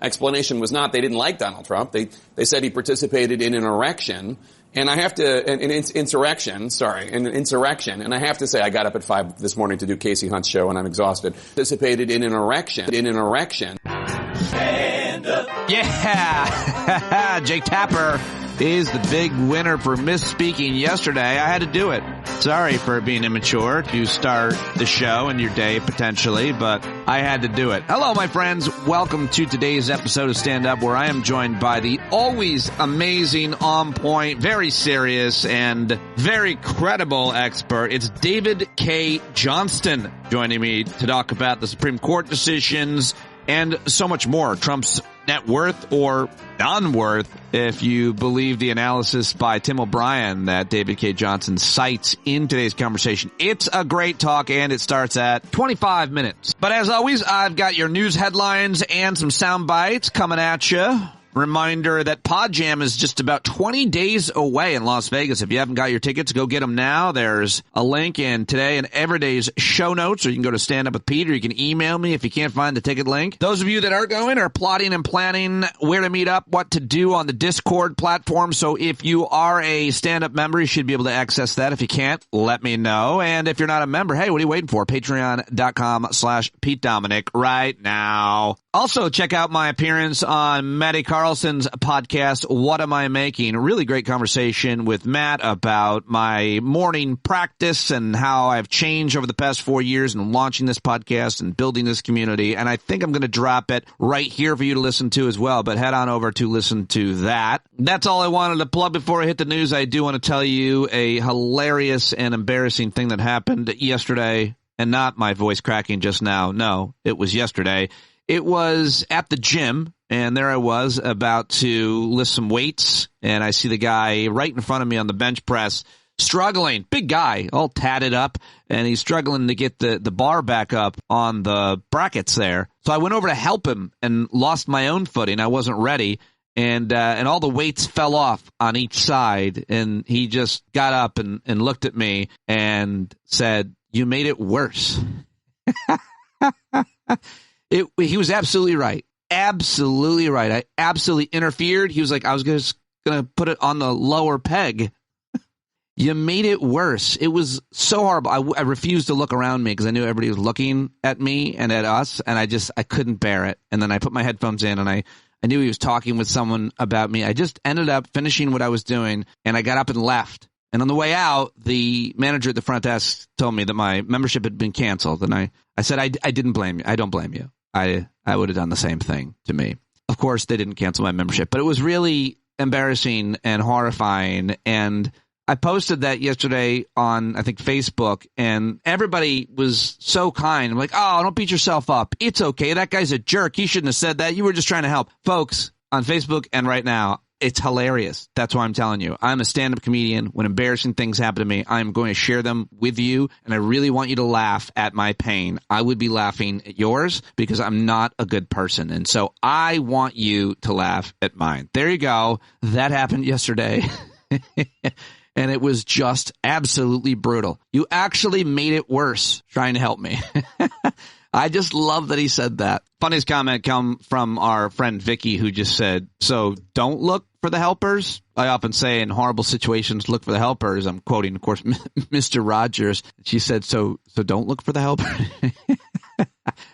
explanation was not they didn't like Donald Trump. They said he participated in an insurrection. And I have to, an insurrection. And I have to say, I got up at 5 this morning to do Casey Hunt's show, and I'm exhausted. Participated in an erection. Stand up. Yeah. Jake Tapper is the big winner for misspeaking yesterday. I had to do it. Sorry for being immature to start the show and your day potentially, but I had to do it. Hello, my friends. Welcome to today's episode of Stand Up, where I am joined by the always amazing, on point, very serious, and very credible expert. It's David Cay Johnston joining me to talk about the Supreme Court decisions and so much more. Trump's net worth or non-worth, if you believe the analysis by Tim O'Brien that David Cay Johnston cites in today's conversation. It's a great talk, and it starts at 25 minutes. But as always, I've got your news headlines and some sound bites coming at you. Reminder that PodJam is just about 20 days away in Las Vegas. If you haven't got your tickets, go get them now. There's a link in today and every day's show notes, or you can go to Stand Up with Pete, or you can email me if you can't find the ticket link. Those of you that are going are plotting and planning where to meet up, what to do on the Discord platform. So if you are a Stand Up member, you should be able to access that. If you can't, let me know. And if you're not a member, hey, what are you waiting for? Patreon.com/Pete Dominic right now. Also, check out my appearance on Matty Carlson's podcast, What Am I Making? A really great conversation with Matt about my morning practice and how I've changed over the past 4 years in launching this podcast and building this community. And I think I'm going to drop it right here for you to listen to as well. But head on over to listen to that. That's all I wanted to plug before I hit the news. I do want to tell you a hilarious and embarrassing thing that happened yesterday, and not my voice cracking just now. No, it was yesterday. It was at the gym, and there I was about to lift some weights, and I see the guy right in front of me on the bench press struggling. Big guy, all tatted up, and he's struggling to get the bar back up on the brackets there. So I went over to help him and lost my own footing. I wasn't ready, and all the weights fell off on each side, and he just got up and looked at me and said, "You made it worse." He was absolutely right. Absolutely right. I absolutely interfered. He was like, I was just going to put it on the lower peg. You made it worse. It was so horrible. I refused to look around me because I knew everybody was looking at me and at us, and I couldn't bear it. And then I put my headphones in, and I knew he was talking with someone about me. I just ended up finishing what I was doing, and I got up and left. And on the way out, the manager at the front desk told me that my membership had been canceled. And I said, I didn't blame you. I don't blame you. I would have done the same thing to me. Of course, they didn't cancel my membership, but it was really embarrassing and horrifying. And I posted that yesterday on, I think, Facebook, and everybody was so kind. I'm like, oh, don't beat yourself up. It's okay. That guy's a jerk. He shouldn't have said that. You were just trying to help. Folks, on Facebook and right now, it's hilarious. That's why I'm telling you. I'm a stand-up comedian. When embarrassing things happen to me, I'm going to share them with you, and I really want you to laugh at my pain. I would be laughing at yours because I'm not a good person, and so I want you to laugh at mine. There you go. That happened yesterday, and it was just absolutely brutal. You actually made it worse trying to help me. I just love that he said that. Funniest comment come from our friend Vicky, who just said, so don't look for the helpers. I often say in horrible situations, look for the helpers. I'm quoting, of course, Mr. Rogers. She said, so don't look for the helpers.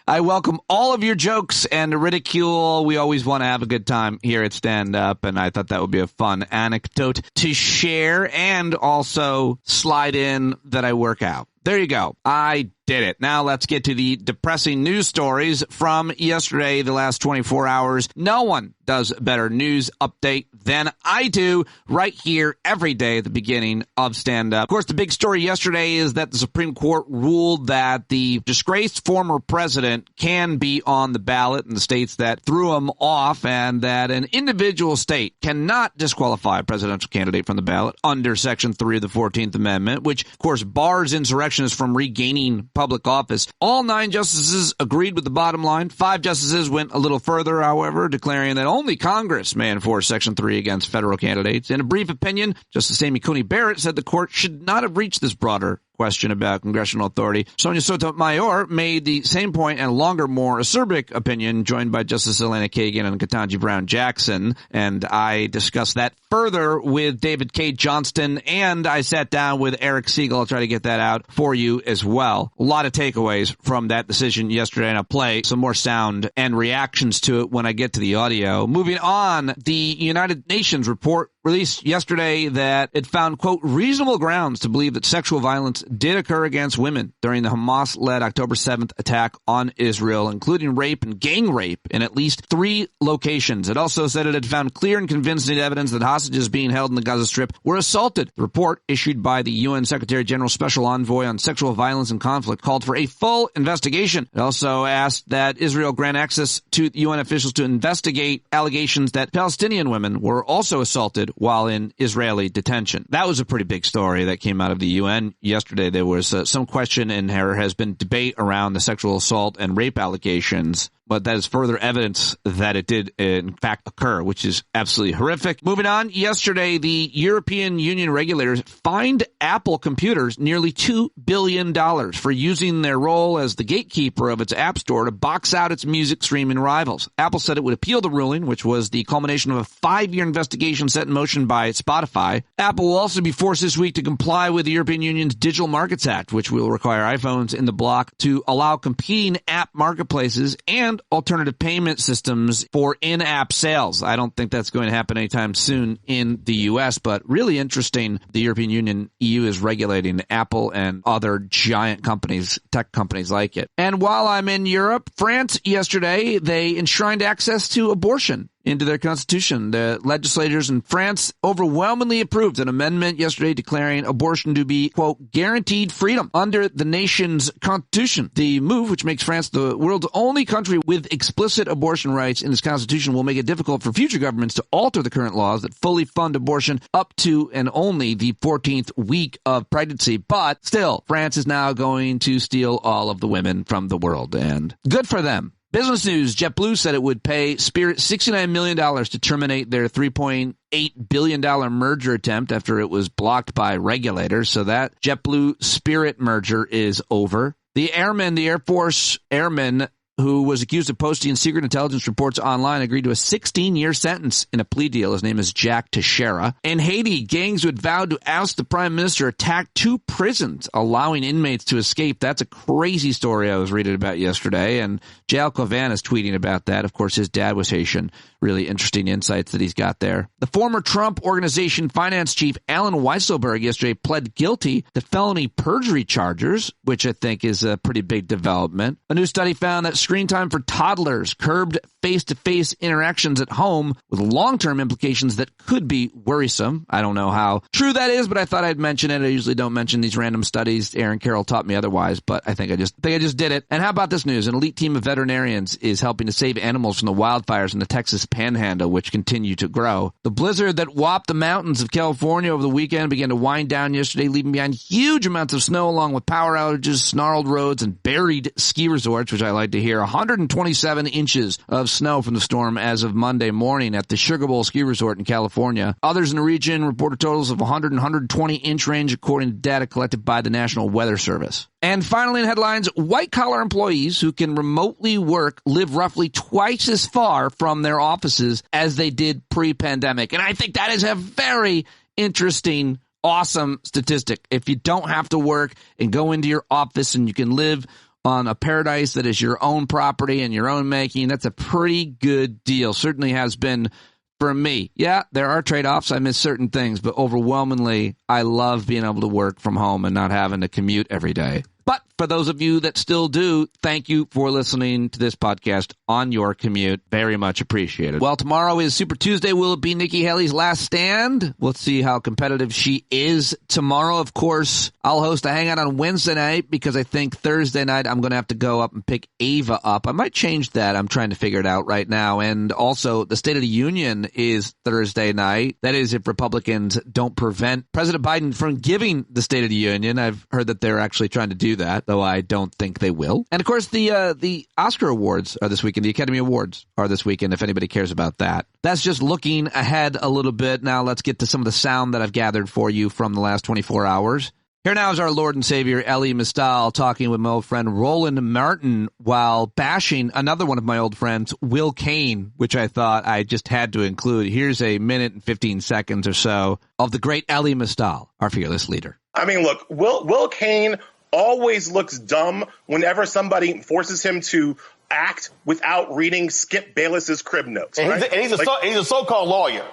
I welcome all of your jokes and ridicule. We always want to have a good time here at Stand Up, and I thought that would be a fun anecdote to share and also slide in that I work out. There you go. I did it. Now let's get to the depressing news stories from yesterday, the last 24 hours. No one does a better news update than I do right here every day at the beginning of Stand Up. Of course, the big story yesterday is that the Supreme Court ruled that the disgraced former president can be on the ballot in the states that threw him off, and that an individual state cannot disqualify a presidential candidate from the ballot under Section 3 of the 14th Amendment, which, of course, bars insurrectionists from regaining public office. All 9 justices agreed with the bottom line. 5 justices went a little further, however, declaring that only Congress may enforce Section 3 against federal candidates. In a brief opinion, Justice Amy Coney Barrett said the court should not have reached this broader question about congressional authority. Sonia Sotomayor made the same point and a longer, more acerbic opinion, joined by Justice Elena Kagan and Ketanji Brown Jackson. And I discussed that further with David Cay Johnston, and I sat down with Eric Siegel. I'll try to get that out for you as well. A lot of takeaways from that decision yesterday, and I'll play some more sound and reactions to it when I get to the audio. Moving on, the United Nations report released yesterday that it found, quote, reasonable grounds to believe that sexual violence did occur against women during the Hamas-led October 7th attack on Israel, including rape and gang rape in at least 3 locations. It also said it had found clear and convincing evidence that hostages being held in the Gaza Strip were assaulted. The report, issued by the UN Secretary General Special Envoy on Sexual Violence and Conflict, called for a full investigation. It also asked that Israel grant access to UN officials to investigate allegations that Palestinian women were also assaulted while in Israeli detention. That was a pretty big story that came out of the UN yesterday. There was some question, and there has been debate around the sexual assault and rape allegations, but that is further evidence that it did in fact occur, which is absolutely horrific. Moving on, yesterday the European Union regulators fined Apple computers nearly $2 billion for using their role as the gatekeeper of its App Store to box out its music streaming rivals. Apple said it would appeal the ruling, which was the culmination of a 5-year investigation set in motion by Spotify. Apple will also be forced this week to comply with the European Union's Digital Markets Act, which will require iPhones in the bloc to allow competing app marketplaces and alternative payment systems for in-app sales. I don't think that's going to happen anytime soon in the U.S., but really interesting. The European Union, EU, is regulating Apple and other giant companies, tech companies like it. And while I'm in Europe, France yesterday, they enshrined access to abortion into their constitution. The legislators in France overwhelmingly approved an amendment yesterday declaring abortion to be, quote, guaranteed freedom under the nation's constitution. The move, which makes France the world's only country with explicit abortion rights in its constitution, will make it difficult for future governments to alter the current laws that fully fund abortion up to and only the 14th week of pregnancy. But still, France is now going to steal all of the women from the world, and good for them. Business news, JetBlue said it would pay Spirit $69 million to terminate their $3.8 billion merger attempt after it was blocked by regulators. So that JetBlue-Spirit merger is over. The Air Force airman who was accused of posting secret intelligence reports online, agreed to a 16-year sentence in a plea deal. His name is Jack Teixeira. In Haiti, gangs who had vowed to oust the prime minister attacked 2 prisons, allowing inmates to escape. That's a crazy story I was reading about yesterday, and Jael Covan is tweeting about that. Of course, his dad was Haitian. Really interesting insights that he's got there. The former Trump Organization finance chief Alan Weisselberg yesterday pled guilty to felony perjury charges, which I think is a pretty big development. A new study found that screen time for toddlers curbed face-to-face interactions at home with long-term implications that could be worrisome. I don't know how true that is, but I thought I'd mention it. I usually don't mention these random studies. Aaron Carroll taught me otherwise, but I think I just did it. And how about this news? An elite team of veterinarians is helping to save animals from the wildfires in the Texas Panhandle, which continue to grow. The blizzard that whopped the mountains of California over the weekend began to wind down yesterday, leaving behind huge amounts of snow along with power outages, snarled roads, and buried ski resorts, which I like to hear. 127 inches of snow from the storm as of Monday morning at the Sugar Bowl Ski Resort in California. Others in the region reported totals of 100 and 120-inch range, according to data collected by the National Weather Service. And finally in headlines, white-collar employees who can remotely work live roughly twice as far from their offices as they did pre-pandemic. And I think that is a very interesting, awesome statistic. If you don't have to work and go into your office and you can live on a paradise that is your own property and your own making, that's a pretty good deal. Certainly has been for me. Yeah, there are trade-offs. I miss certain things, but overwhelmingly, I love being able to work from home and not having to commute every day. But for those of you that still do, thank you for listening to this podcast on your commute. Very much appreciated. Well, tomorrow is Super Tuesday. Will it be Nikki Haley's last stand? We'll see how competitive she is tomorrow. Of course, I'll host a hangout on Wednesday night because I think Thursday night I'm going to have to go up and pick Ava up. I might change that. I'm trying to figure it out right now. And also, the State of the Union is Thursday night. That is if Republicans don't prevent President Biden from giving the State of the Union. I've heard that they're actually trying to do that, though I don't think they will. And of course, the Oscar Awards are this weekend. The Academy Awards are this weekend, if anybody cares about that. That's just looking ahead a little bit. Now let's get to some of the sound that I've gathered for you from the last 24 hours. Here now is our Lord and Savior, Elie Mystal, talking with my old friend Roland Martin while bashing another one of my old friends, Will Cain, which I thought I just had to include. Here's a minute and 15 seconds or so of the great Elie Mystal, our fearless leader. I mean, look, Will Cain always looks dumb whenever somebody forces him to act without reading Skip Bayless's crib notes. Right? And he's a so-called lawyer.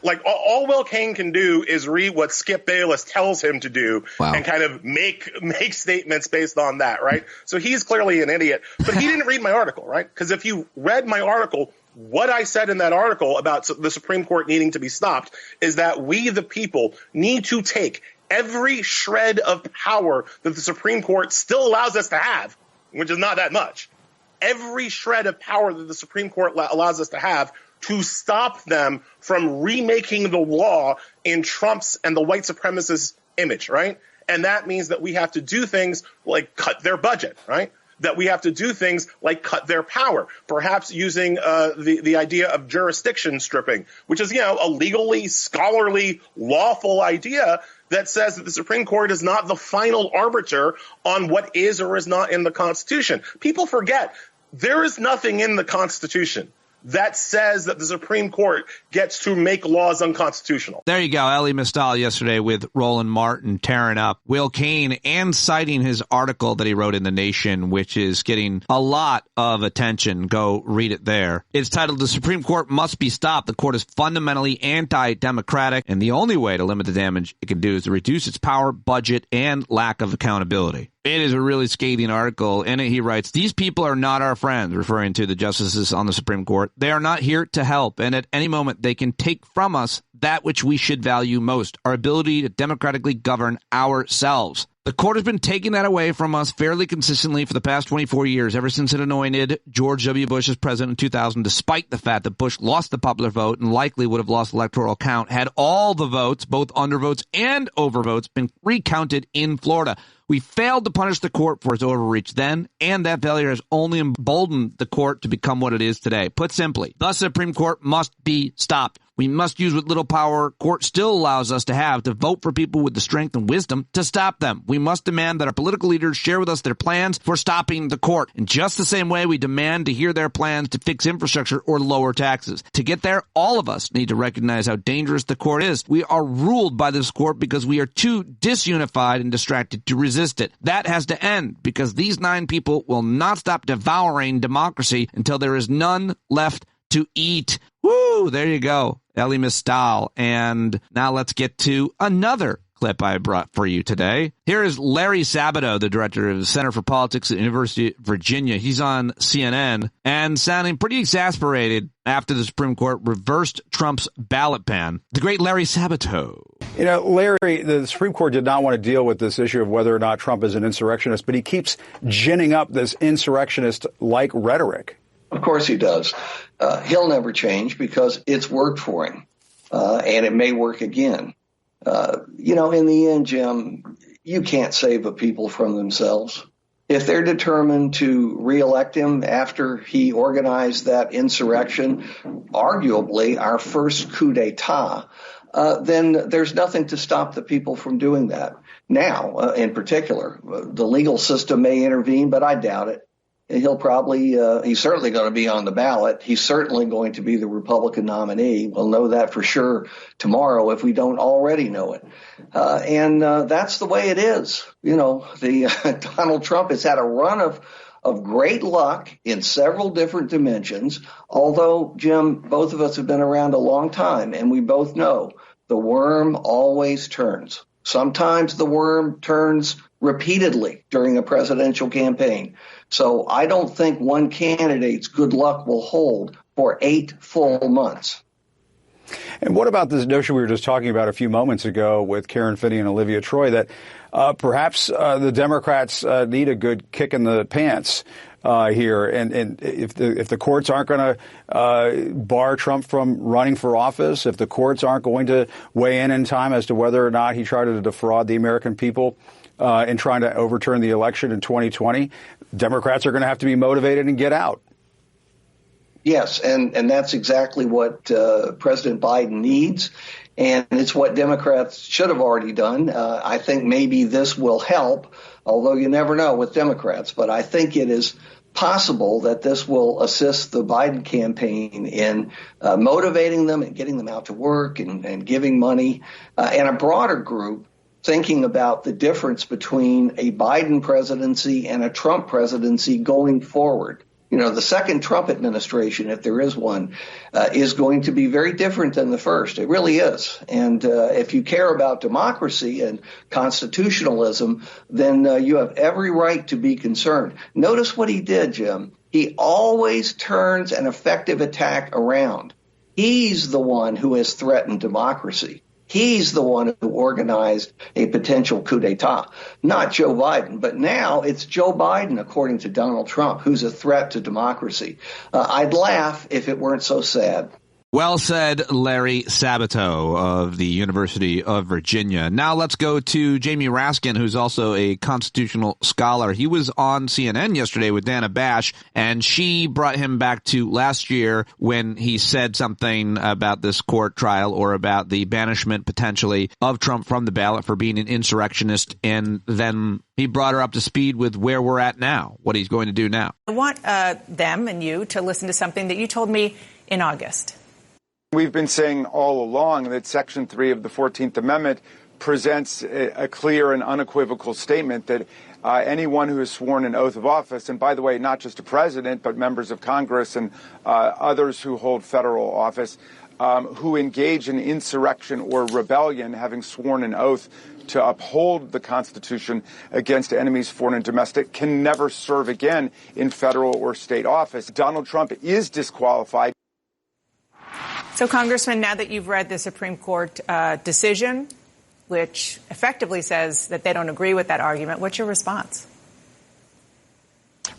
Like all Will Cain can do is read what Skip Bayless tells him to do and kind of make statements based on that, right? So he's clearly an idiot. But he didn't read my article, right? Because if you read my article, what I said in that article about the Supreme Court needing to be stopped is that we, the people, need to take every shred of power that the Supreme Court still allows us to have, which is not that much. Every shred of power that the Supreme Court allows us to have to stop them from remaking the law in Trump's and the white supremacist image, right? And that means that we have to do things like cut their budget, right? That we have to do things like cut their power, perhaps using the idea of jurisdiction stripping, which is, a legally, scholarly, lawful idea that says that the Supreme Court is not the final arbiter on what is or is not in the Constitution. People forget there is nothing in the Constitution that says that the Supreme Court gets to make laws unconstitutional. There you go. Elie Mystal yesterday with Roland Martin tearing up Will Cain and citing his article that he wrote in The Nation, which is getting a lot of attention. Go read it there. It's titled, "The Supreme Court Must Be Stopped. The court is fundamentally anti-democratic, and the only way to limit the damage it can do is to reduce its power, budget, and lack of accountability." It is a really scathing article. In it, he writes, "These people are not our friends," referring to the justices on the Supreme Court. "They are not here to help, and at any moment they can take from us that which we should value most, our ability to democratically govern ourselves. The court has been taking that away from us fairly consistently for the past 24 years, ever since it anointed George W. Bush as president in 2000, despite the fact that Bush lost the popular vote and likely would have lost electoral count had all the votes, both undervotes and overvotes, been recounted in Florida. We failed to punish the court for its overreach then, and that failure has only emboldened the court to become what it is today. Put simply, the Supreme Court must be stopped. We must use what little power court still allows us to have to vote for people with the strength and wisdom to stop them. We must demand that our political leaders share with us their plans for stopping the court. In just the same way we demand to hear their plans to fix infrastructure or lower taxes. To get there, all of us need to recognize how dangerous the court is. We are ruled by this court because we are too disunified and distracted to resist it. That has to end because these 9 people will not stop devouring democracy until there is none left to eat." Woo! There you go. Elie Mystal. And now let's get to another clip I brought for you today. Here is Larry Sabato, the director of the Center for Politics at the University of Virginia. He's on CNN and sounding pretty exasperated after the Supreme Court reversed Trump's ballot ban. The great Larry Sabato. Larry, the Supreme Court did not want to deal with this issue of whether or not Trump is an insurrectionist, but he keeps ginning up this insurrectionist-like rhetoric. Of course he does. He'll never change because it's worked for him, and it may work again. In the end, Jim, you can't save a people from themselves. If they're determined to reelect him after he organized that insurrection, arguably our first coup d'etat, then there's nothing to stop the people from doing that. Now, in particular, the legal system may intervene, but I doubt it. He's certainly going to be on the ballot. He's certainly going to be the Republican nominee. We'll know that for sure tomorrow if we don't already know it. And that's the way it is. Donald Trump has had a run of great luck in several different dimensions. Although, Jim, both of us have been around a long time, and we both know the worm always turns. Sometimes the worm turns repeatedly during a presidential campaign. So I don't think one candidate's good luck will hold for 8 full months. And what about this notion we were just talking about a few moments ago with Karen Finney and Olivia Troy that perhaps the Democrats need a good kick in the pants here, and if the courts aren't going to bar Trump from running for office, if the courts aren't going to weigh in time as to whether or not he tried to defraud the American people in trying to overturn the election in 2020, Democrats are going to have to be motivated and get out. Yes, and that's exactly what President Biden needs. And it's what Democrats should have already done. I think maybe this will help, although you never know with Democrats. But I think it is possible that this will assist the Biden campaign in motivating them and getting them out to work and giving money, and a broader group thinking about the difference between a Biden presidency and a Trump presidency going forward. You know, the second Trump administration, if there is one, is going to be very different than the first. It really is. And if you care about democracy and constitutionalism, then you have every right to be concerned. Notice what he did, Jim. He always turns an effective attack around. He's the one who has threatened democracy. He's the one who organized a potential coup d'etat, not Joe Biden. But now it's Joe Biden, according to Donald Trump, who's a threat to democracy. I'd laugh if it weren't so sad. Well said, Larry Sabato of the University of Virginia. Now let's go to Jamie Raskin, who's also a constitutional scholar. He was on CNN yesterday with Dana Bash, and she brought him back to last year when he said something about this court trial or about the banishment potentially of Trump from the ballot for being an insurrectionist. And then he brought her up to speed with where we're at now, what he's going to do now. I want them and you to listen to something that you told me in August. We've been saying all along that Section 3 of the 14th Amendment presents a clear and unequivocal statement that anyone who has sworn an oath of office, and by the way, not just a president, but members of Congress and others who hold federal office, who engage in insurrection or rebellion, having sworn an oath to uphold the Constitution against enemies, foreign and domestic, can never serve again in federal or state office. Donald Trump is disqualified. So, Congressman, now that you've read the Supreme Court decision, which effectively says that they don't agree with that argument, what's your response?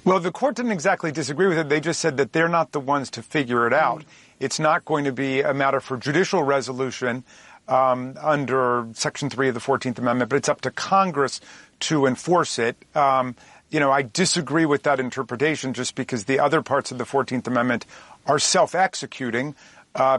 Well, the court didn't exactly disagree with it. They just said that they're not the ones to figure it out. It's not going to be a matter for judicial resolution under Section 3 of the 14th Amendment, but it's up to Congress to enforce it. I disagree with that interpretation just because the other parts of the 14th Amendment are self-executing.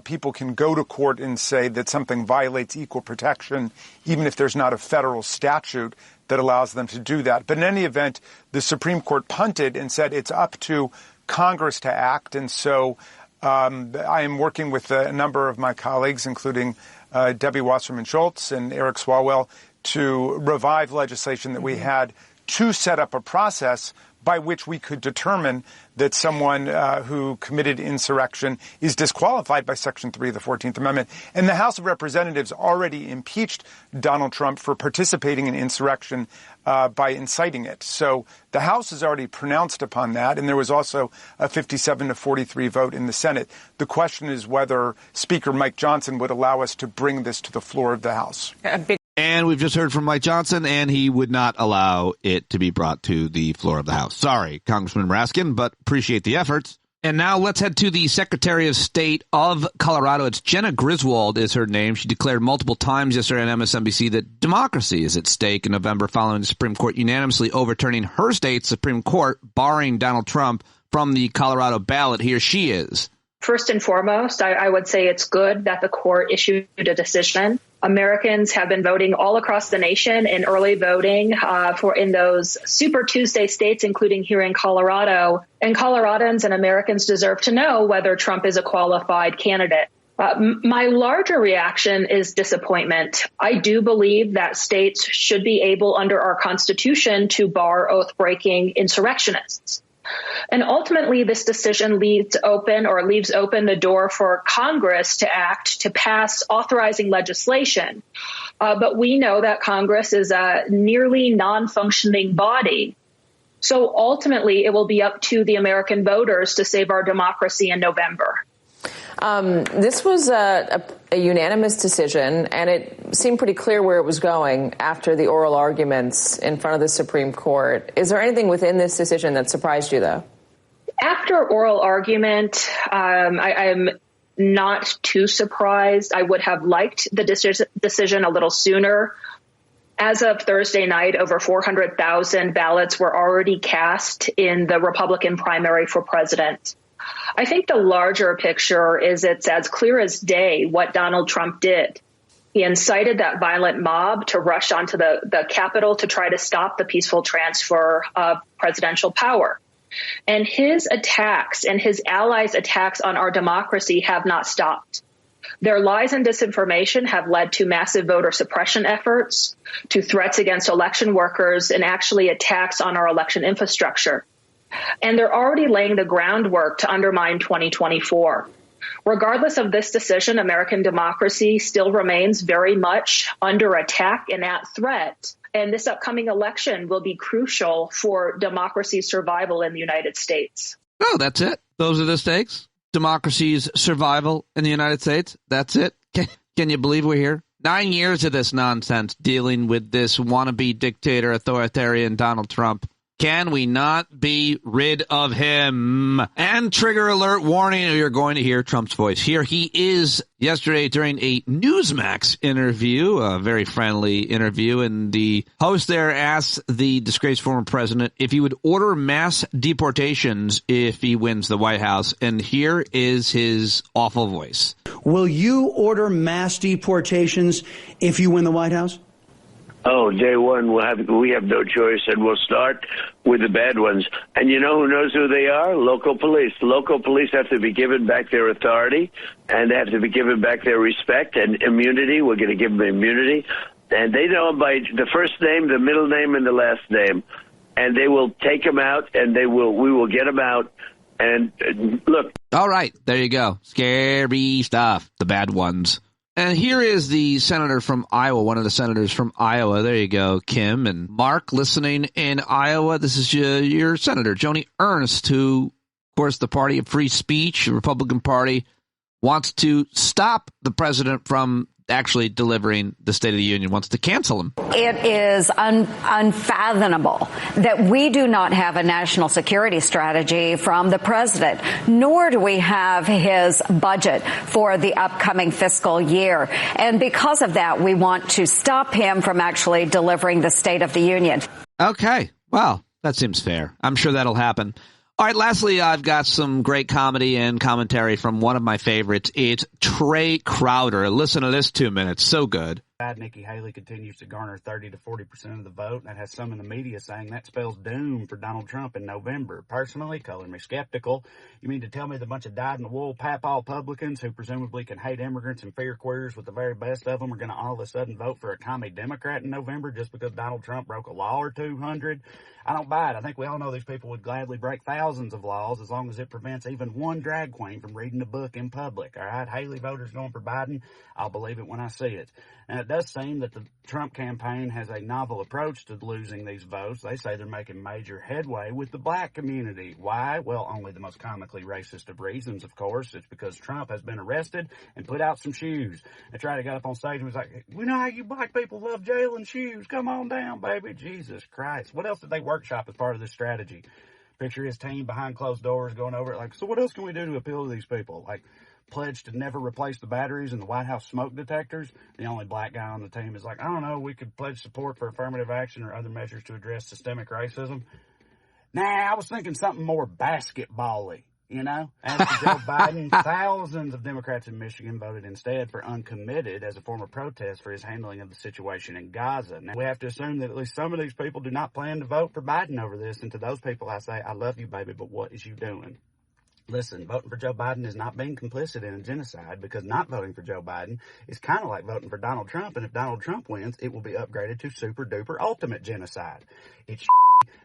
People can go to court and say that something violates equal protection, even if there's not a federal statute that allows them to do that. But in any event, the Supreme Court punted and said it's up to Congress to act. And so I am working with a number of my colleagues, including Debbie Wasserman Schultz and Eric Swalwell, to revive legislation that we had to set up a process by which we could determine that someone who committed insurrection is disqualified by Section 3 of the 14th Amendment. And the House of Representatives already impeached Donald Trump for participating in insurrection by inciting it. So the House has already pronounced upon that, and there was also a 57-43 vote in the Senate. The question is whether Speaker Mike Johnson would allow us to bring this to the floor of the House. And we've just heard from Mike Johnson, and he would not allow it to be brought to the floor of the House. Sorry, Congressman Raskin, but appreciate the efforts. And now let's head to the Secretary of State of Colorado. It's Jenna Griswold is her name. She declared multiple times yesterday on MSNBC that democracy is at stake in November following the Supreme Court unanimously overturning her state's Supreme Court, barring Donald Trump from the Colorado ballot. Here she is. First and foremost, I would say it's good that the court issued a decision. Americans have been voting all across the nation in early voting in those Super Tuesday states, including here in Colorado. And Coloradans and Americans deserve to know whether Trump is a qualified candidate. My larger reaction is disappointment. I do believe that states should be able, under our Constitution, to bar oath-breaking insurrectionists. And ultimately, this decision leaves open the door for Congress to act to pass authorizing legislation. But we know that Congress is a nearly non-functioning body. So ultimately, it will be up to the American voters to save our democracy in November. This was a unanimous decision, and it seemed pretty clear where it was going after the oral arguments in front of the Supreme Court. Is there anything within this decision that surprised you, though? After oral argument, I'm not too surprised. I would have liked the decision a little sooner. As of Thursday night, over 400,000 ballots were already cast in the Republican primary for president. I think the larger picture is it's as clear as day what Donald Trump did. He incited that violent mob to rush onto the Capitol to try to stop the peaceful transfer of presidential power. And his attacks and his allies' attacks on our democracy have not stopped. Their lies and disinformation have led to massive voter suppression efforts, to threats against election workers, and actually attacks on our election infrastructure. And they're already laying the groundwork to undermine 2024. Regardless of this decision, American democracy still remains very much under attack and at threat. And this upcoming election will be crucial for democracy's survival in the United States. Oh, that's it. Those are the stakes. Democracy's survival in the United States. That's it. Can you believe we're here? 9 years of this nonsense dealing with this wannabe dictator, authoritarian Donald Trump. Can we not be rid of him? And trigger alert warning, you're going to hear Trump's voice. Here he is yesterday during a Newsmax interview, a very friendly interview, and the host there asked the disgraced former president if he would order mass deportations if he wins the White House. And here is his awful voice. Will you order mass deportations if you win the White House? Oh, day one, we have no choice, and we'll start with the bad ones. And you know who knows who they are? Local police. Local police have to be given back their authority, and they have to be given back their respect and immunity. We're going to give them immunity. And they know them by the first name, the middle name, and the last name. And they will take them out, and we will get them out. And look. All right, there you go. Scary stuff, the bad ones. And here is the senator from Iowa, one of the senators from Iowa. There you go, Kim and Mark, listening in Iowa. This is your senator, Joni Ernst, who, of course, the party of free speech, the Republican Party, wants to stop the president from actually delivering the State of the Union, wants to cancel him. It is unfathomable that we do not have a national security strategy from the president, nor do we have his budget for the upcoming fiscal year. And because of that, we want to stop him from actually delivering the State of the Union. Okay. Well, that seems fair. I'm sure that'll happen. All right, lastly, I've got some great comedy and commentary from one of my favorites. It's Trey Crowder. Listen to this 2 minutes. So good. Nikki Haley continues to garner 30 to 40% of the vote. That has some in the media saying that spells doom for Donald Trump in November. Personally, color me skeptical. You mean to tell me the bunch of dyed-in-the-wool papaw publicans who presumably can hate immigrants and fear queers with the very best of them are going to all of a sudden vote for a commie Democrat in November just because Donald Trump broke a law or 200? I don't buy it. I think we all know these people would gladly break thousands of laws as long as it prevents even one drag queen from reading a book in public. All right, Haley voters going for Biden. I'll believe it when I see it. And it does seem that the Trump campaign has a novel approach to losing these votes. They say they're making major headway with the black community. Why? Well, only the most comically racist of reasons, of course. It's because Trump has been arrested and put out some shoes. They tried to get up on stage and was like, we know how you black people love jail and shoes. Come on down, baby. Jesus Christ. What else did they workshop as part of this strategy? Picture his team behind closed doors going over it like, so what else can we do to appeal to these people? Like, pledged to never replace the batteries in the White House smoke detectors. The only black guy on the team is like, I don't know, we could pledge support for affirmative action or other measures to address systemic racism. Nah, I was thinking something more basketball-y, you know? As for Joe Biden, thousands of Democrats in Michigan voted instead for uncommitted as a form of protest for his handling of the situation in Gaza. Now, we have to assume that at least some of these people do not plan to vote for Biden over this. And to those people, I say, I love you, baby, but what is you doing? Listen, voting for Joe Biden is not being complicit in a genocide because not voting for Joe Biden is kind of like voting for Donald Trump. And if Donald Trump wins, it will be upgraded to super duper ultimate genocide. It's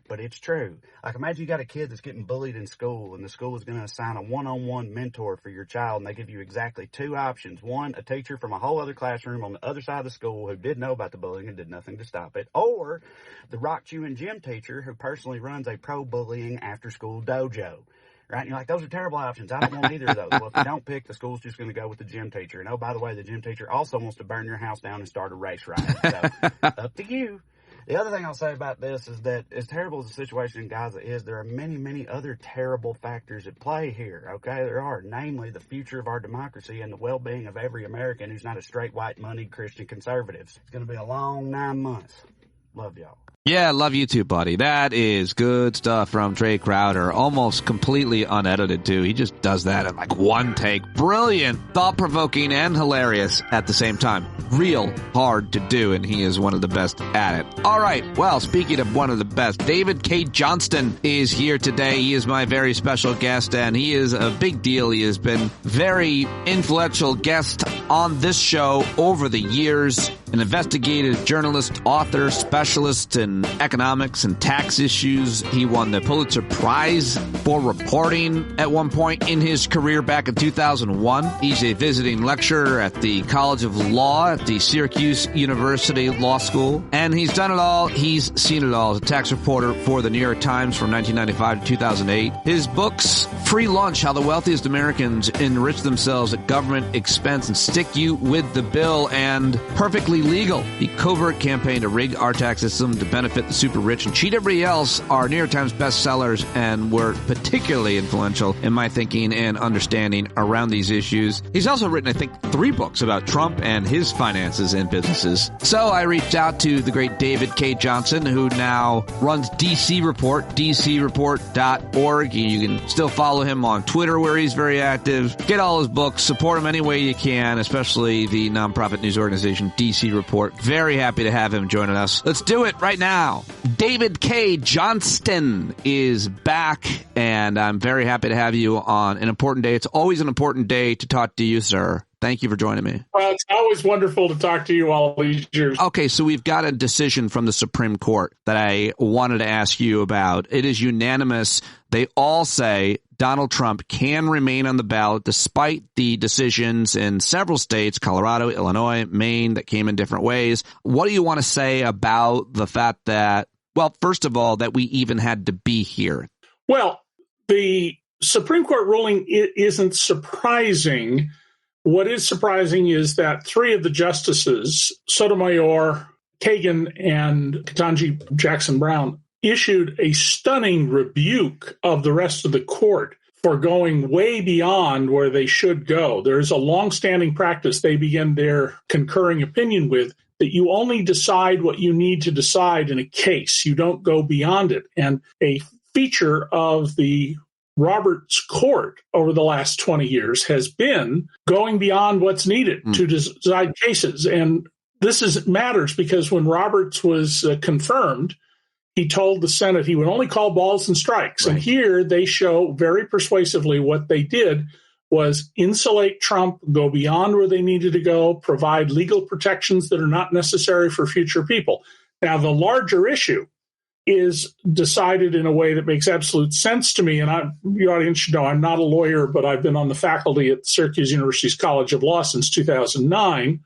but it's true. Like, imagine you got a kid that's getting bullied in school and the school is going to assign a one-on-one mentor for your child and they give you exactly two options. One, a teacher from a whole other classroom on the other side of the school who did know about the bullying and did nothing to stop it. Or the rock chewing gym teacher who personally runs a pro-bullying after-school dojo. Right? And you're like, those are terrible options. I don't want either of those. Well, if you don't pick, the school's just going to go with the gym teacher. And oh, by the way, the gym teacher also wants to burn your house down and start a race riot. So, up to you. The other thing I'll say about this is that as terrible as the situation in Gaza is, there are many, many other terrible factors at play here, okay? There are, namely the future of our democracy and the well-being of every American who's not a straight, white, moneyed Christian conservative. It's going to be a long 9 months. Love y'all. Yeah, love you too, buddy. That is good stuff from Trey Crowder. Almost completely unedited, too. He just does that in like one take. Brilliant, thought-provoking, and hilarious at the same time. Real hard to do, and he is one of the best at it. All right, well, speaking of one of the best, David Cay Johnston is here today. He is my very special guest, and he is a big deal. He has been very influential guest on this show over the years. An investigative journalist, author, specialist in economics and tax issues. He won the Pulitzer Prize for reporting at one point in his career back in 2001. He's a visiting lecturer at the College of Law at the Syracuse University Law School. And he's done it all. He's seen it all as a tax reporter for the New York Times from 1995 to 2008. His books, Free Lunch, How the Wealthiest Americans Enrich Themselves at Government Expense and Stick You with the Bill, and Perfectly Legal, the covert campaign to rig our tax system to benefit the super rich and cheat everybody else, are New York Times bestsellers and were particularly influential in my thinking and understanding around these issues. He's also written, I think, 3 books about Trump and his finances and businesses. So I reached out to the great David Cay Johnston, who now runs DC Report, dcreport.org. You can still follow him on Twitter, where he's very active. Get all his books, support him any way you can, especially the nonprofit news organization DC Report. Very happy to have him joining us. Let's do it right now. David Cay Johnston is back, and I'm very happy to have you on an important day. It's always an important day to talk to you, sir. Thank you for joining me. Well, it's always wonderful to talk to you all these years. Okay, so we've got a decision from the Supreme Court that I wanted to ask you about. It is unanimous. They all say Donald Trump can remain on the ballot despite the decisions in several states, Colorado, Illinois, Maine, that came in different ways. What do you want to say about the fact that, well, first of all, that we even had to be here? Well, the Supreme Court ruling isn't surprising. What is surprising is that 3 of the justices, Sotomayor, Kagan, and Ketanji Jackson Brown, issued a stunning rebuke of the rest of the court for going way beyond where they should go. There is a longstanding practice they begin their concurring opinion with, that you only decide what you need to decide in a case. You don't go beyond it. And a feature of the Roberts Court over the last 20 years has been going beyond what's needed to decide cases. And this matters because when Roberts was confirmed, he told the Senate he would only call balls and strikes. Right. And here they show very persuasively what they did was insulate Trump, go beyond where they needed to go, provide legal protections that are not necessary for future people. Now, the larger issue is decided in a way that makes absolute sense to me. And the audience should know I'm not a lawyer, but I've been on the faculty at Syracuse University's College of Law since 2009.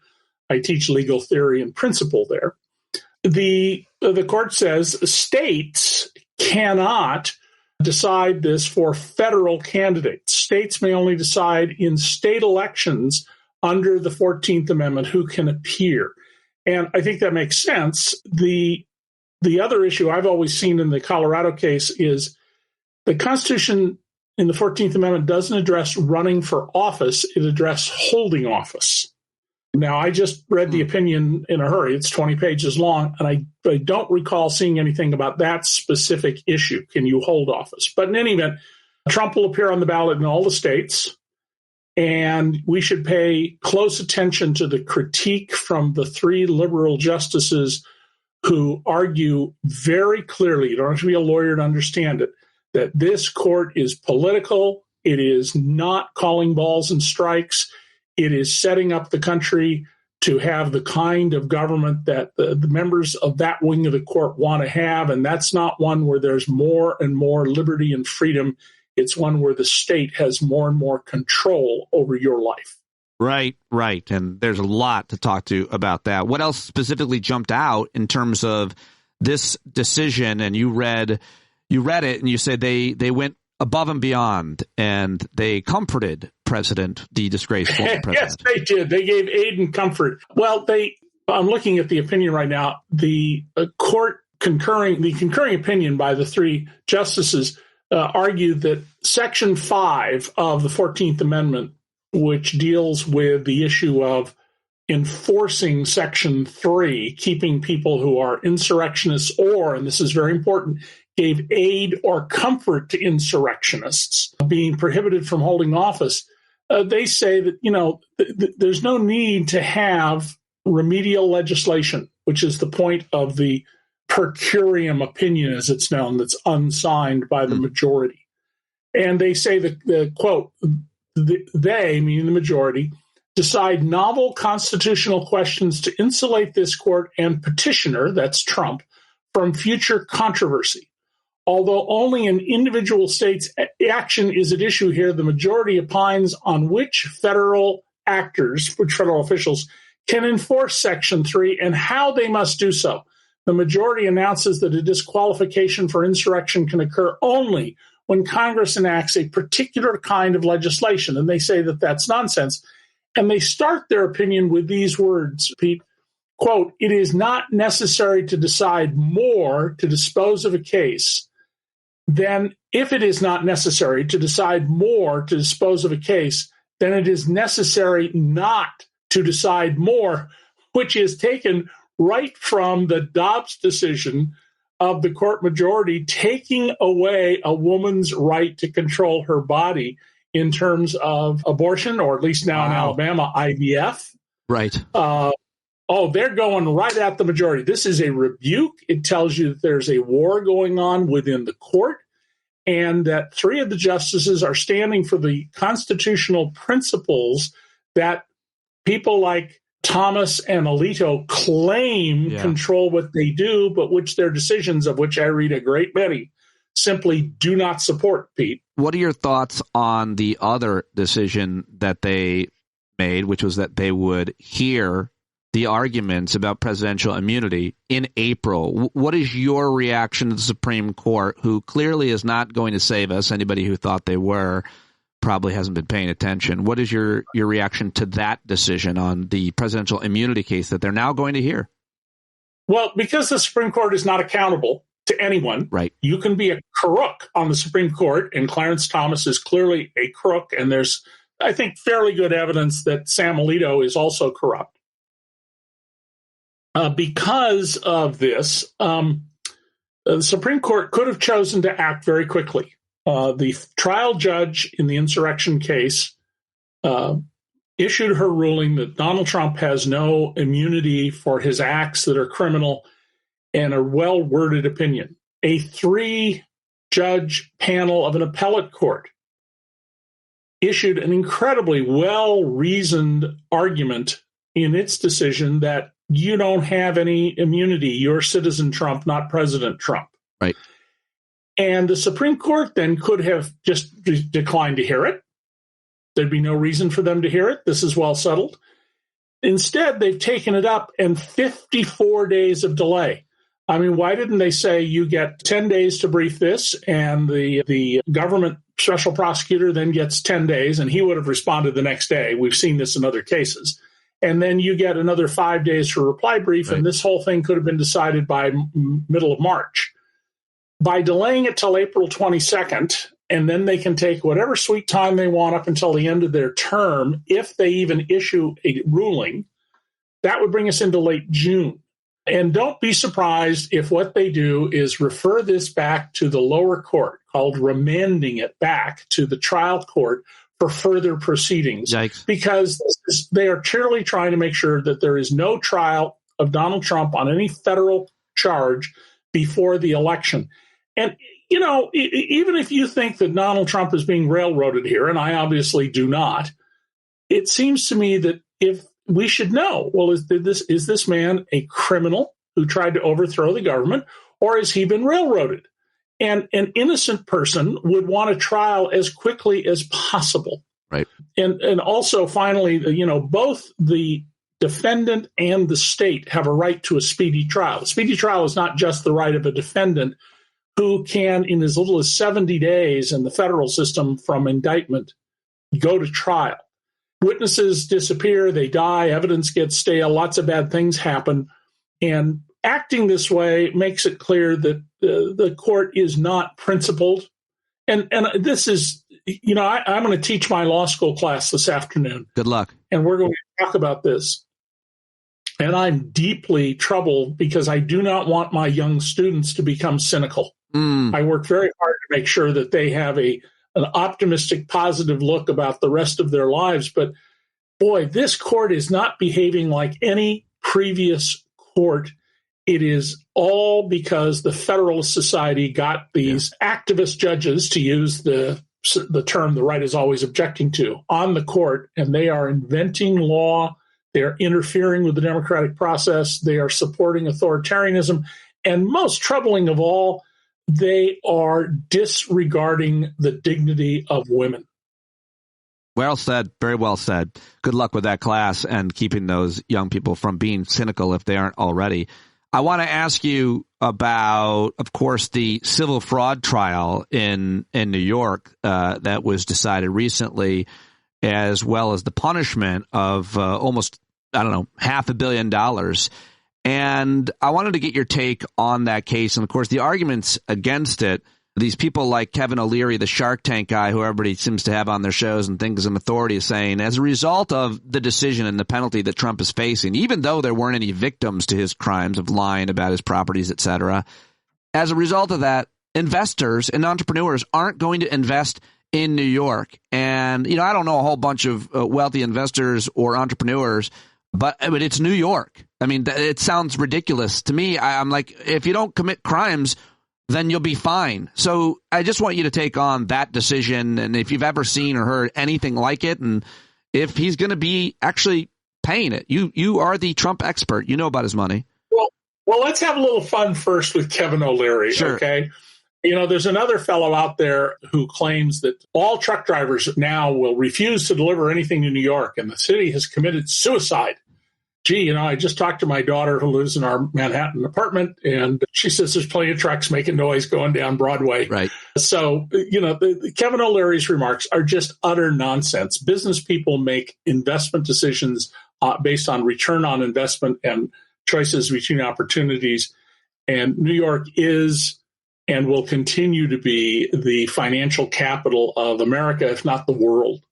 I teach legal theory and principle there. The court says states cannot decide this for federal candidates. States may only decide in state elections under the 14th Amendment who can appear. And I think that makes sense. The other issue I've always seen in the Colorado case is the Constitution in the 14th Amendment doesn't address running for office. It addresses holding office. Now, I just read the opinion in a hurry. It's 20 pages long, and I don't recall seeing anything about that specific issue. Can you hold office? But in any event, Trump will appear on the ballot in all the states, and we should pay close attention to the critique from the 3 liberal justices who argue very clearly, you don't have to be a lawyer to understand it, that this court is political. It is not calling balls and strikes. It is setting up the country to have the kind of government that the members of that wing of the court want to have. And that's not one where there's more and more liberty and freedom. It's one where the state has more and more control over your life. Right. And there's a lot to talk to about that. What else specifically jumped out in terms of this decision? And you read it and you said they went above and beyond, and they comforted the disgraced former president. Yes, they did. They gave aid and comfort. Well, I'm looking at the opinion right now. The concurring opinion by the 3 justices argued that Section 5 of the 14th Amendment, which deals with the issue of enforcing Section 3, keeping people who are insurrectionists or, and this is very important, gave aid or comfort to insurrectionists being prohibited from holding office, they say that, there's no need to have remedial legislation, which is the point of the per curiam opinion, as it's known, that's unsigned by the majority. And they say that, the quote, they, meaning the majority, decide novel constitutional questions to insulate this court and petitioner, that's Trump, from future controversy. Although only an individual state's action is at issue here, the majority opines on which federal officials can enforce Section 3 and how they must do so. The majority announces that a disqualification for insurrection can occur only when Congress enacts a particular kind of legislation. And they say that that's nonsense. And they start their opinion with these words, Pete, quote, "It is not necessary to decide more to dispose of a case than if it is not necessary to decide more to dispose of a case, then it is necessary not to decide more," which is taken right from the Dobbs decision of the court majority taking away a woman's right to control her body in terms of abortion, or at least now in Alabama, IVF. Right. They're going right at the majority. This is a rebuke. It tells you that there's a war going on within the court, and that 3 of the justices are standing for the constitutional principles that people like Thomas and Alito claim control what they do, but which their decisions, of which I read a great many, simply do not support, Pete. What are your thoughts on the other decision that they made, which was that they would hear the arguments about presidential immunity in April? What is your reaction to the Supreme Court, who clearly is not going to save us? Anybody who thought they were probably hasn't been paying attention. What is your reaction to that decision on the presidential immunity case that they're now going to hear? Well, because the Supreme Court is not accountable to anyone, right? You can be a crook on the Supreme Court, and Clarence Thomas is clearly a crook, and there's, I think, fairly good evidence that Sam Alito is also corrupt. Because of this, the Supreme Court could have chosen to act very quickly. The trial judge in the insurrection case issued her ruling that Donald Trump has no immunity for his acts that are criminal, and a well-worded opinion. A 3-judge panel of an appellate court issued an incredibly well-reasoned argument in its decision that you don't have any immunity. You're Citizen Trump, not President Trump. Right. And the Supreme Court then could have just declined to hear it. There'd be no reason for them to hear it. This is well settled. Instead, they've taken it up, and 54 days of delay. I mean, why didn't they say you get 10 days to brief this, and the government special prosecutor then gets 10 days, and he would have responded the next day. We've seen this in other cases. And then you get another 5 days for reply brief, right. And this whole thing could have been decided by middle of March. By delaying it till April 22nd, and then they can take whatever sweet time they want up until the end of their term, if they even issue a ruling, that would bring us into late June. And don't be surprised if what they do is refer this back to the lower court, called remanding it back to the trial court for further proceedings. Yikes. Because they are clearly trying to make sure that there is no trial of Donald Trump on any federal charge before the election. And, you know, even if you think that Donald Trump is being railroaded here, and I obviously do not, it seems to me that if we should know, well, is this man a criminal who tried to overthrow the government, or has he been railroaded? And an innocent person would want a trial as quickly as possible. Right. And also, finally, you know, both the defendant and the state have a right to a speedy trial. A speedy trial is not just the right of a defendant who can, in as little as 70 days in the federal system from indictment, go to trial. Witnesses disappear, they die, evidence gets stale, lots of bad things happen. And acting this way makes it clear that the court is not principled. And this is, you know, I'm going to teach my law school class this afternoon. Good luck. And we're going to talk about this. And I'm deeply troubled because I do not want my young students to become cynical. I work very hard to make sure that they have an optimistic, positive look about the rest of their lives. But boy, this court is not behaving like any previous court. It is all because the Federalist Society got these activist judges, to use the term the right is always objecting to, on the court, and they are inventing law. They are interfering with the democratic process. They are supporting authoritarianism. And most troubling of all, they are disregarding the dignity of women. Well said. Very well said. Good luck with that class and keeping those young people from being cynical if they aren't already. I want to ask you about, of course, the civil fraud trial in New York that was decided recently, as well as the punishment of almost, $500 million. And I wanted to get your take on that case. And, of course, the arguments against it, these people like Kevin O'Leary, the Shark Tank guy, who everybody seems to have on their shows and think is an authority, is saying, as a result of the decision and the penalty that Trump is facing, even though there weren't any victims to his crimes of lying about his properties, et cetera, as a result of that, investors and entrepreneurs aren't going to invest in New York. And, I don't know a whole bunch of wealthy investors or entrepreneurs, but it's New York. I mean, it sounds ridiculous to me. I'm like, if you don't commit crimes, then you'll be fine. So I just want you to take on that decision, and if you've ever seen or heard anything like it, and if he's going to be actually paying it. You are the Trump expert. You know about his money. Well, let's have a little fun first with Kevin O'Leary, sure. Okay? There's another fellow out there who claims that all truck drivers now will refuse to deliver anything to New York, and the city has committed suicide. Gee, I just talked to my daughter who lives in our Manhattan apartment, and she says there's plenty of trucks making noise going down Broadway. Right. So, Kevin O'Leary's remarks are just utter nonsense. Business people make investment decisions based on return on investment and choices between opportunities. And New York is and will continue to be the financial capital of America, if not the world.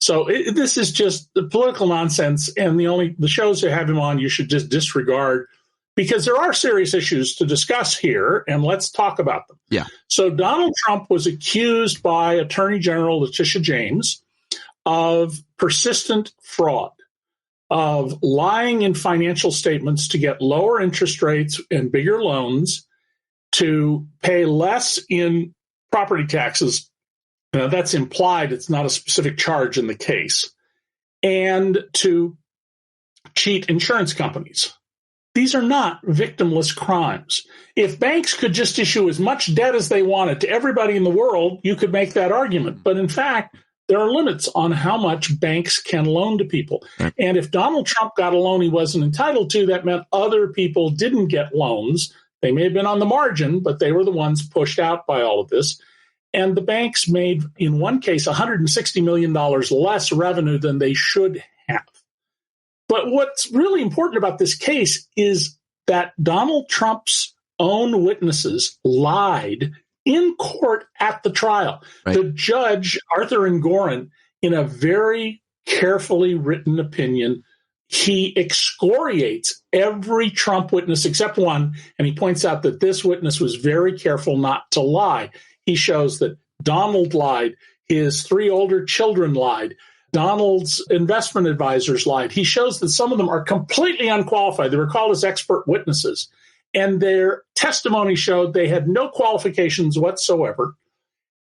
So this is just the political nonsense, and the shows that have him on you should just disregard, because there are serious issues to discuss here, and let's talk about them. Yeah. So Donald Trump was accused by Attorney General Letitia James of persistent fraud, of lying in financial statements to get lower interest rates and bigger loans, to pay less in property taxes. Now, that's implied. It's not a specific charge in the case. And to cheat insurance companies. These are not victimless crimes. If banks could just issue as much debt as they wanted to everybody in the world, you could make that argument. But in fact, there are limits on how much banks can loan to people. Right. And if Donald Trump got a loan he wasn't entitled to, that meant other people didn't get loans. They may have been on the margin, but they were the ones pushed out by all of this. And the banks made, in one case, $160 million less revenue than they should have. But what's really important about this case is that Donald Trump's own witnesses lied in court at the trial. Right. The judge, Arthur Engoron, in a very carefully written opinion, he excoriates every Trump witness except one, and he points out that this witness was very careful not to lie. He shows that Donald lied, his 3 older children lied, Donald's investment advisors lied. He shows that some of them are completely unqualified. They were called as expert witnesses, and their testimony showed they had no qualifications whatsoever.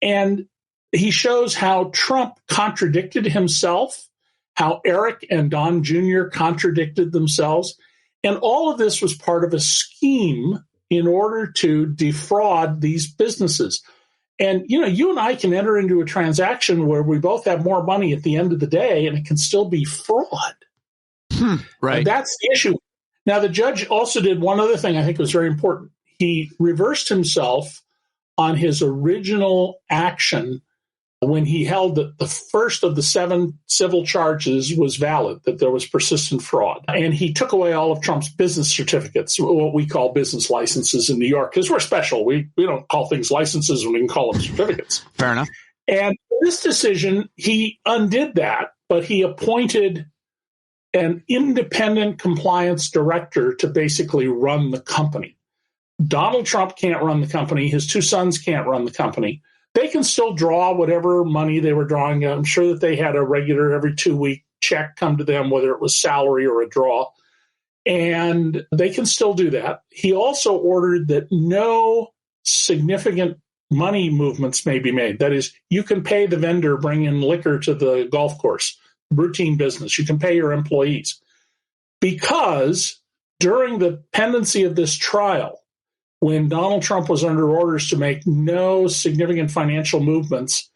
And he shows how Trump contradicted himself, how Eric and Don Jr. contradicted themselves. And all of this was part of a scheme in order to defraud these businesses. And, you and I can enter into a transaction where we both have more money at the end of the day, and it can still be fraud. Right. And that's the issue. Now, the judge also did one other thing I think was very important. He reversed himself on his original action when he held that the first of the 7 civil charges was valid, that there was persistent fraud. And he took away all of Trump's business certificates, what we call business licenses in New York, because we're special. We don't call things licenses when we can call them certificates. Fair enough. And this decision, he undid that, but he appointed an independent compliance director to basically run the company. Donald Trump can't run the company. His two sons can't run the company. They can still draw whatever money they were drawing. I'm sure that they had a regular every 2-week check come to them, whether it was salary or a draw. And they can still do that. He also ordered that no significant money movements may be made. That is, you can pay the vendor bringing liquor to the golf course, routine business. You can pay your employees. Because during the pendency of this trial, when Donald Trump was under orders to make no significant financial movements,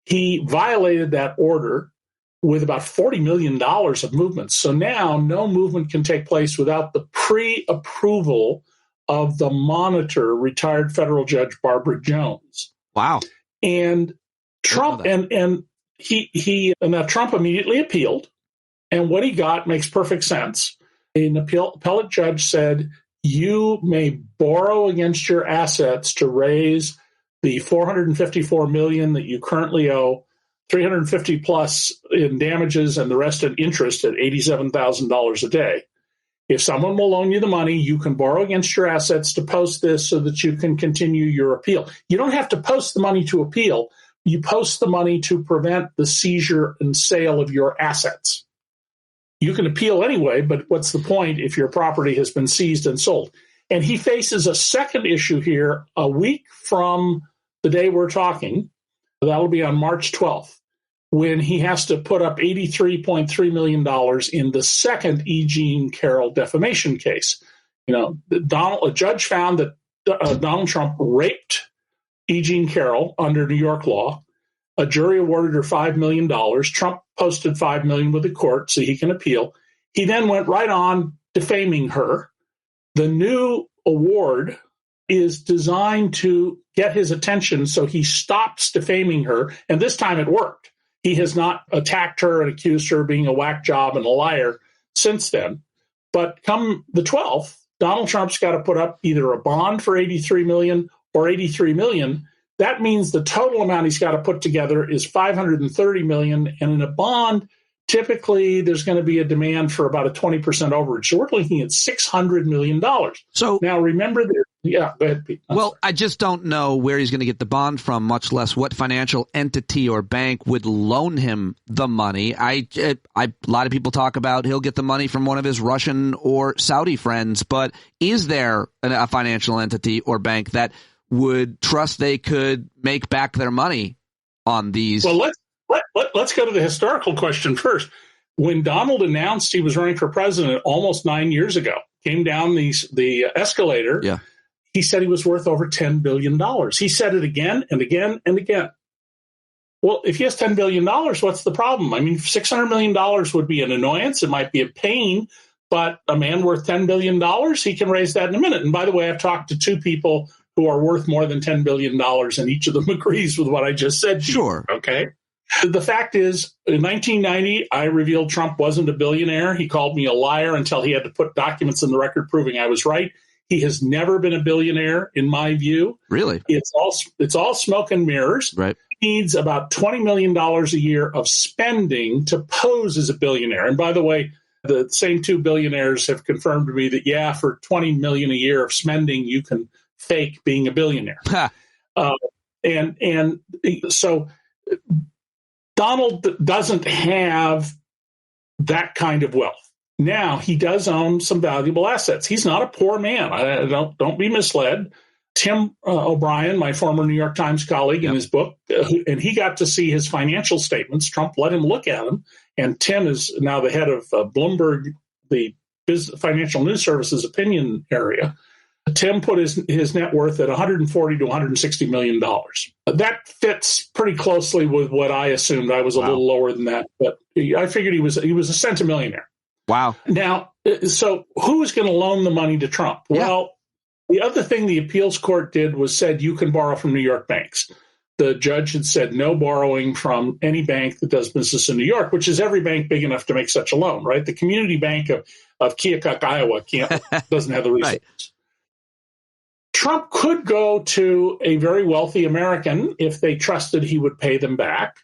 he violated that order with about $40 million of movements. So now no movement can take place without the pre-approval of the monitor, retired federal judge Barbara Jones. Wow. And Trump and Trump immediately appealed. And what he got makes perfect sense. An appellate judge said, you may borrow against your assets to raise the $454 million that you currently owe, $350 plus in damages and the rest in interest at $87,000 a day. If someone will loan you the money, you can borrow against your assets to post this so that you can continue your appeal. You don't have to post the money to appeal. You post the money to prevent the seizure and sale of your assets. You can appeal anyway, but what's the point if your property has been seized and sold? And he faces a second issue here a week from the day we're talking. That'll be on March 12th, when he has to put up $83.3 million in the second E. Jean Carroll defamation case. A judge found that Donald Trump raped E. Jean Carroll under New York law. A jury awarded her $5 million. Trump posted $5 million with the court so he can appeal. He then went right on defaming her. The new award is designed to get his attention, so he stops defaming her, and this time it worked. He has not attacked her and accused her of being a whack job and a liar since then. But come the 12th, Donald Trump's got to put up either a bond for $83 million or $83 million. That means the total amount he's got to put together is $530 million. And in a bond, typically there's going to be a demand for about a 20% overage. So we're looking at $600 million. So now remember that. Yeah, go ahead, Pete. Well, I just don't know where he's going to get the bond from, much less what financial entity or bank would loan him the money. A lot of people talk about he'll get the money from one of his Russian or Saudi friends, but is there a financial entity or bank that would trust they could make back their money on these? Well, let's go to the historical question first. When Donald announced he was running for president almost 9 years ago, came down the escalator. Yeah. He said he was worth over $10 billion. He said it again and again and again. Well, if he has $10 billion, what's the problem? I mean, $600 million would be an annoyance. It might be a pain, but a man worth $10 billion, he can raise that in a minute. And by the way, I've talked to two people who are worth more than $10 billion, and each of them agrees with what I just said. Sure. Okay. The fact is, in 1990, I revealed Trump wasn't a billionaire. He called me a liar until he had to put documents in the record proving I was right. He has never been a billionaire, in my view. Really? It's all smoke and mirrors. Right. He needs about $20 million a year of spending to pose as a billionaire. And by the way, the same two billionaires have confirmed to me that, for $20 million a year of spending, you can fake being a billionaire. And so Donald doesn't have that kind of wealth. Now, he does own some valuable assets. He's not a poor man. Don't be misled. Tim O'Brien, my former New York Times colleague, in his book, and he got to see his financial statements. Trump let him look at them. And Tim is now the head of Bloomberg, the financial news services opinion area. Tim put his net worth at $140 to $160 million. That fits pretty closely with what I assumed. I was a little lower than that, but I figured he was a centimillionaire. Wow. Now, so who's going to loan the money to Trump? Well, the other thing the appeals court did was said you can borrow from New York banks. The judge had said no borrowing from any bank that does business in New York, which is every bank big enough to make such a loan, right? The community bank of Keokuk, Iowa doesn't have the resources. Right. Trump could go to a very wealthy American if they trusted he would pay them back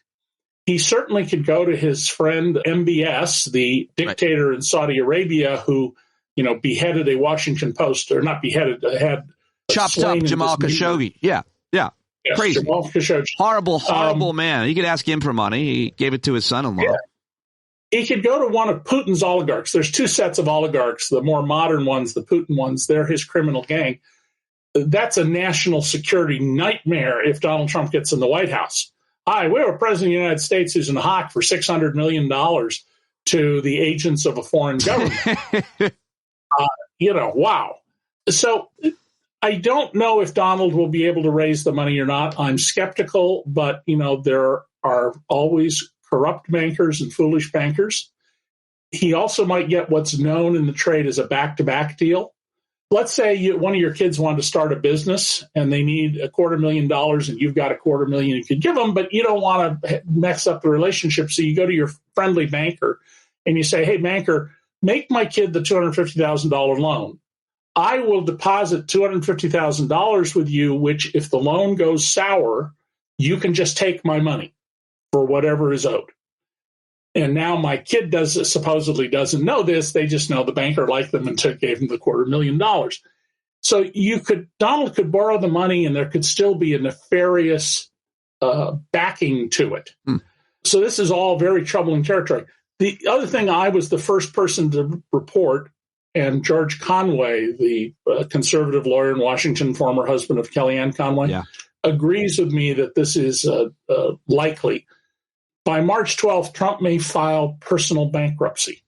He certainly could go to his friend MBS, the dictator in Saudi Arabia, who, beheaded a Washington Post, or not beheaded, had chopped up Jamal Khashoggi. Yeah. Yes, crazy. Jamal Khashoggi. Horrible man. You could ask him for money. He gave it to his son-in-law. Yeah. He could go to one of Putin's oligarchs. There's two sets of oligarchs, the more modern ones, the Putin ones. They're his criminal gang. That's a national security nightmare if Donald Trump gets in the White House. Hi, we have a president of the United States who's in the hock for $600 million to the agents of a foreign government. Wow. So I don't know if Donald will be able to raise the money or not. I'm skeptical, but, there are always corrupt bankers and foolish bankers. He also might get what's known in the trade as a back-to-back deal. Let's say one of your kids wanted to start a business and they need $250,000 and you've got $250,000 you could give them, but you don't want to mess up the relationship. So you go to your friendly banker and you say, hey, banker, make my kid the $250,000 loan. I will deposit $250,000 with you, which if the loan goes sour, you can just take my money for whatever is owed. And now my kid supposedly doesn't know this. They just know the banker liked them and gave them the $250,000. So Donald could borrow the money and there could still be a nefarious backing to it. So this is all very troubling territory. The other thing, I was the first person to report, and George Conway, the conservative lawyer in Washington, former husband of Kellyanne Conway, agrees with me that this is likely. By March 12th, Trump may file personal bankruptcy.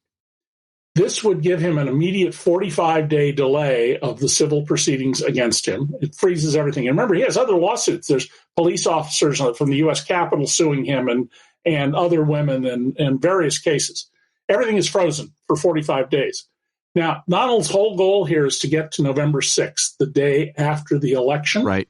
This would give him an immediate 45-day delay of the civil proceedings against him. It freezes everything. And remember, he has other lawsuits. There's police officers from the U.S. Capitol suing him and other women and various cases. Everything is frozen for 45 days. Now, Donald's whole goal here is to get to November 6th, the day after the election. Right.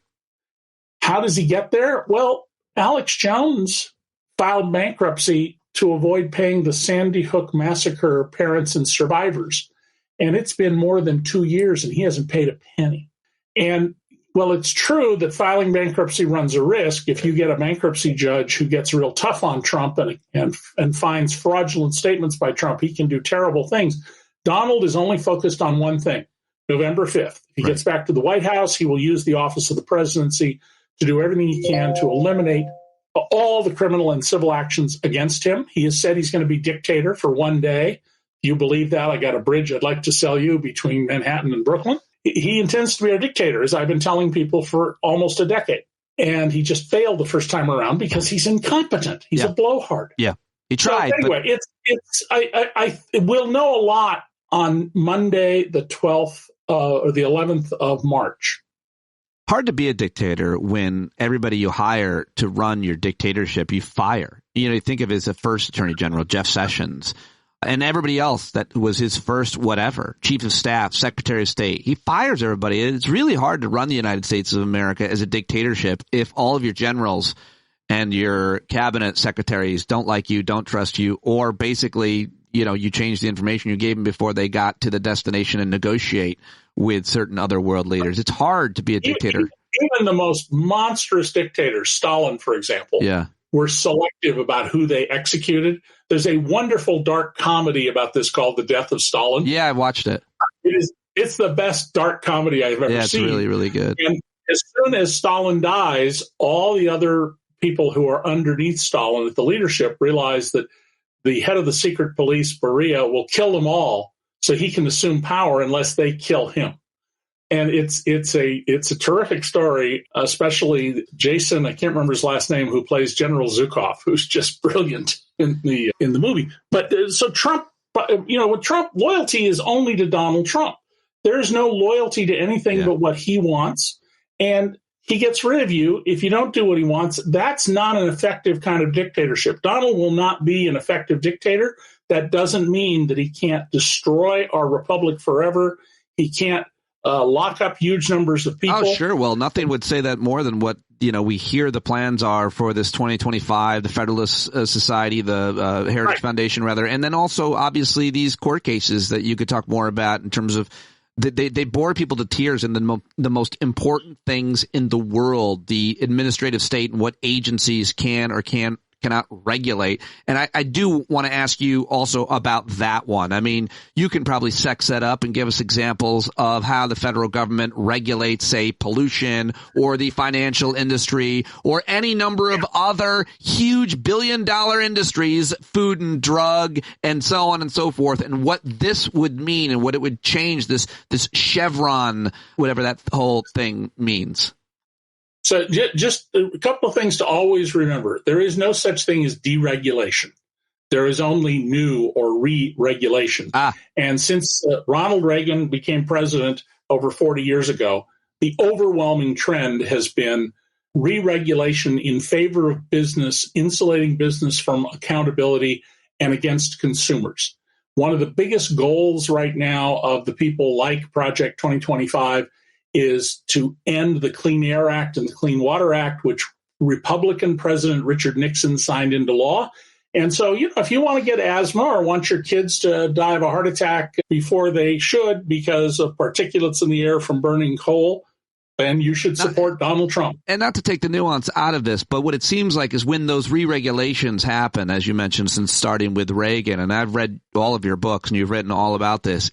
How does he get there? Well, Alex Jones filed bankruptcy to avoid paying the Sandy Hook massacre parents and survivors. And it's been more than 2 years and he hasn't paid a penny. And well, it's true that filing bankruptcy runs a risk. If you get a bankruptcy judge who gets real tough on Trump and finds fraudulent statements by Trump, he can do terrible things. Donald is only focused on one thing, November 5th. If he gets back to the White House, he will use the office of the presidency to do everything he can to eliminate all the criminal and civil actions against him. He has said he's going to be dictator for one day. Do you believe that? I got a bridge I'd like to sell you between Manhattan and Brooklyn. He intends to be our dictator, as I've been telling people for almost a decade. And he just failed the first time around because he's incompetent. He's a blowhard. Yeah, he tried. So anyway, we'll know a lot on Monday, the 12th or the 11th of March. Hard to be a dictator when everybody you hire to run your dictatorship, you fire. You think of it as the first attorney general, Jeff Sessions, and everybody else that was his first whatever, chief of staff, secretary of state. He fires everybody. It's really hard to run the United States of America as a dictatorship if all of your generals and your cabinet secretaries don't like you, don't trust you, or basically, you change the information you gave them before they got to the destination and negotiate with certain other world leaders. It's hard to be a dictator. Even the most monstrous dictators, Stalin, for example, were selective about who they executed. There's a wonderful dark comedy about this called The Death of Stalin. Yeah, I watched it. It's the best dark comedy I've ever seen. Yeah, it's really, really good. And as soon as Stalin dies, all the other people who are underneath Stalin at the leadership realize that the head of the secret police, Beria, will kill them all so he can assume power unless they kill him. And it's a terrific story, especially Jason, I can't remember his last name, who plays General Zukov, who's just brilliant in the movie. But so Trump, with Trump, loyalty is only to Donald Trump. There is no loyalty to anything but what he wants. And he gets rid of you if you don't do what he wants. That's not an effective kind of dictatorship. Donald will not be an effective dictator. That doesn't mean that he can't destroy our republic forever. He can't lock up huge numbers of people. Oh, sure. Well, nothing would say that more than what we hear the plans are for this 2025, the Federalist Society, the Heritage Foundation, rather, and then also obviously these court cases that you could talk more about in terms of they bore people to tears in the most important things in the world, the administrative state and what agencies can or can't regulate. And I do want to ask you also about that one. I mean, you can probably sex that up and give us examples of how the federal government regulates, say, pollution or the financial industry or any number of other huge billion-dollar industries, food and drug and so on and so forth, and what this would mean and what it would change, this Chevron, whatever that whole thing means. So just a couple of things to always remember. There is no such thing as deregulation. There is only new or re-regulation. And since Ronald Reagan became president over 40 years ago, the overwhelming trend has been re-regulation in favor of business, insulating business from accountability and against consumers. One of the biggest goals right now of the people like Project 2025 is to end the Clean Air Act and the Clean Water Act, which Republican President Richard Nixon signed into law. And so, if you want to get asthma or want your kids to die of a heart attack before they should because of particulates in the air from burning coal, then you should support Donald Trump. And not to take the nuance out of this, but what it seems like is when those re-regulations happen, as you mentioned, since starting with Reagan, and I've read all of your books and you've written all about this,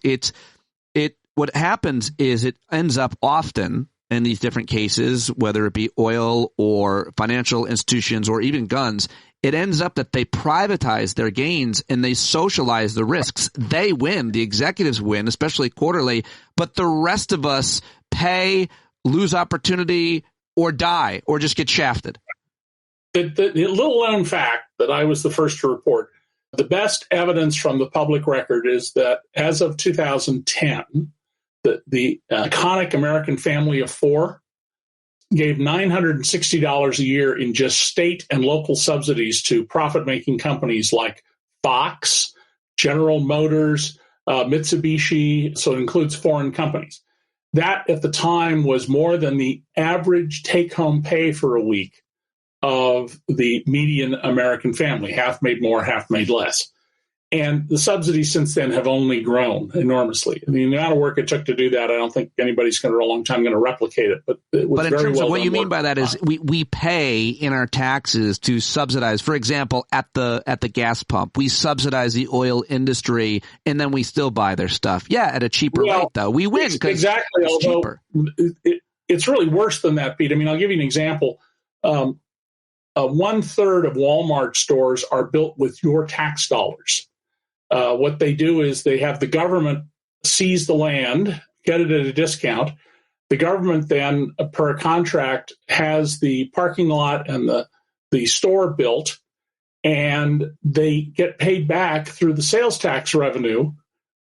what happens is it ends up often in these different cases, whether it be oil or financial institutions or even guns, it ends up that they privatize their gains and they socialize the risks. They win. The executives win, especially quarterly, but the rest of us pay, lose opportunity, or die, or just get shafted. The little known fact that I was the first to report, the best evidence from the public record is that as of 2010, the iconic American family of four gave $960 a year in just state and local subsidies to profit-making companies like Fox, General Motors, Mitsubishi, so it includes foreign companies. That, at the time, was more than the average take-home pay for a week of the median American family. Half made more, half made less. And the subsidies since then have only grown enormously. I mean, the amount of work it took to do that, I don't think anybody's going to, for a long time, going to replicate it. But it was in very terms well of what done you mean work. by that is we pay in our taxes to subsidize, for example, at the gas pump, we subsidize the oil industry and then we still buy their stuff. Yeah, at a cheaper rate, though. We win because exactly, it's cheaper. It's really worse than that, Pete. I mean, I'll give you an example. 1/3 of Walmart stores are built with your tax dollars. What they do is they have the government seize the land, get it at a discount. The government then, per contract, has the parking lot and the store built, and they get paid back through the sales tax revenue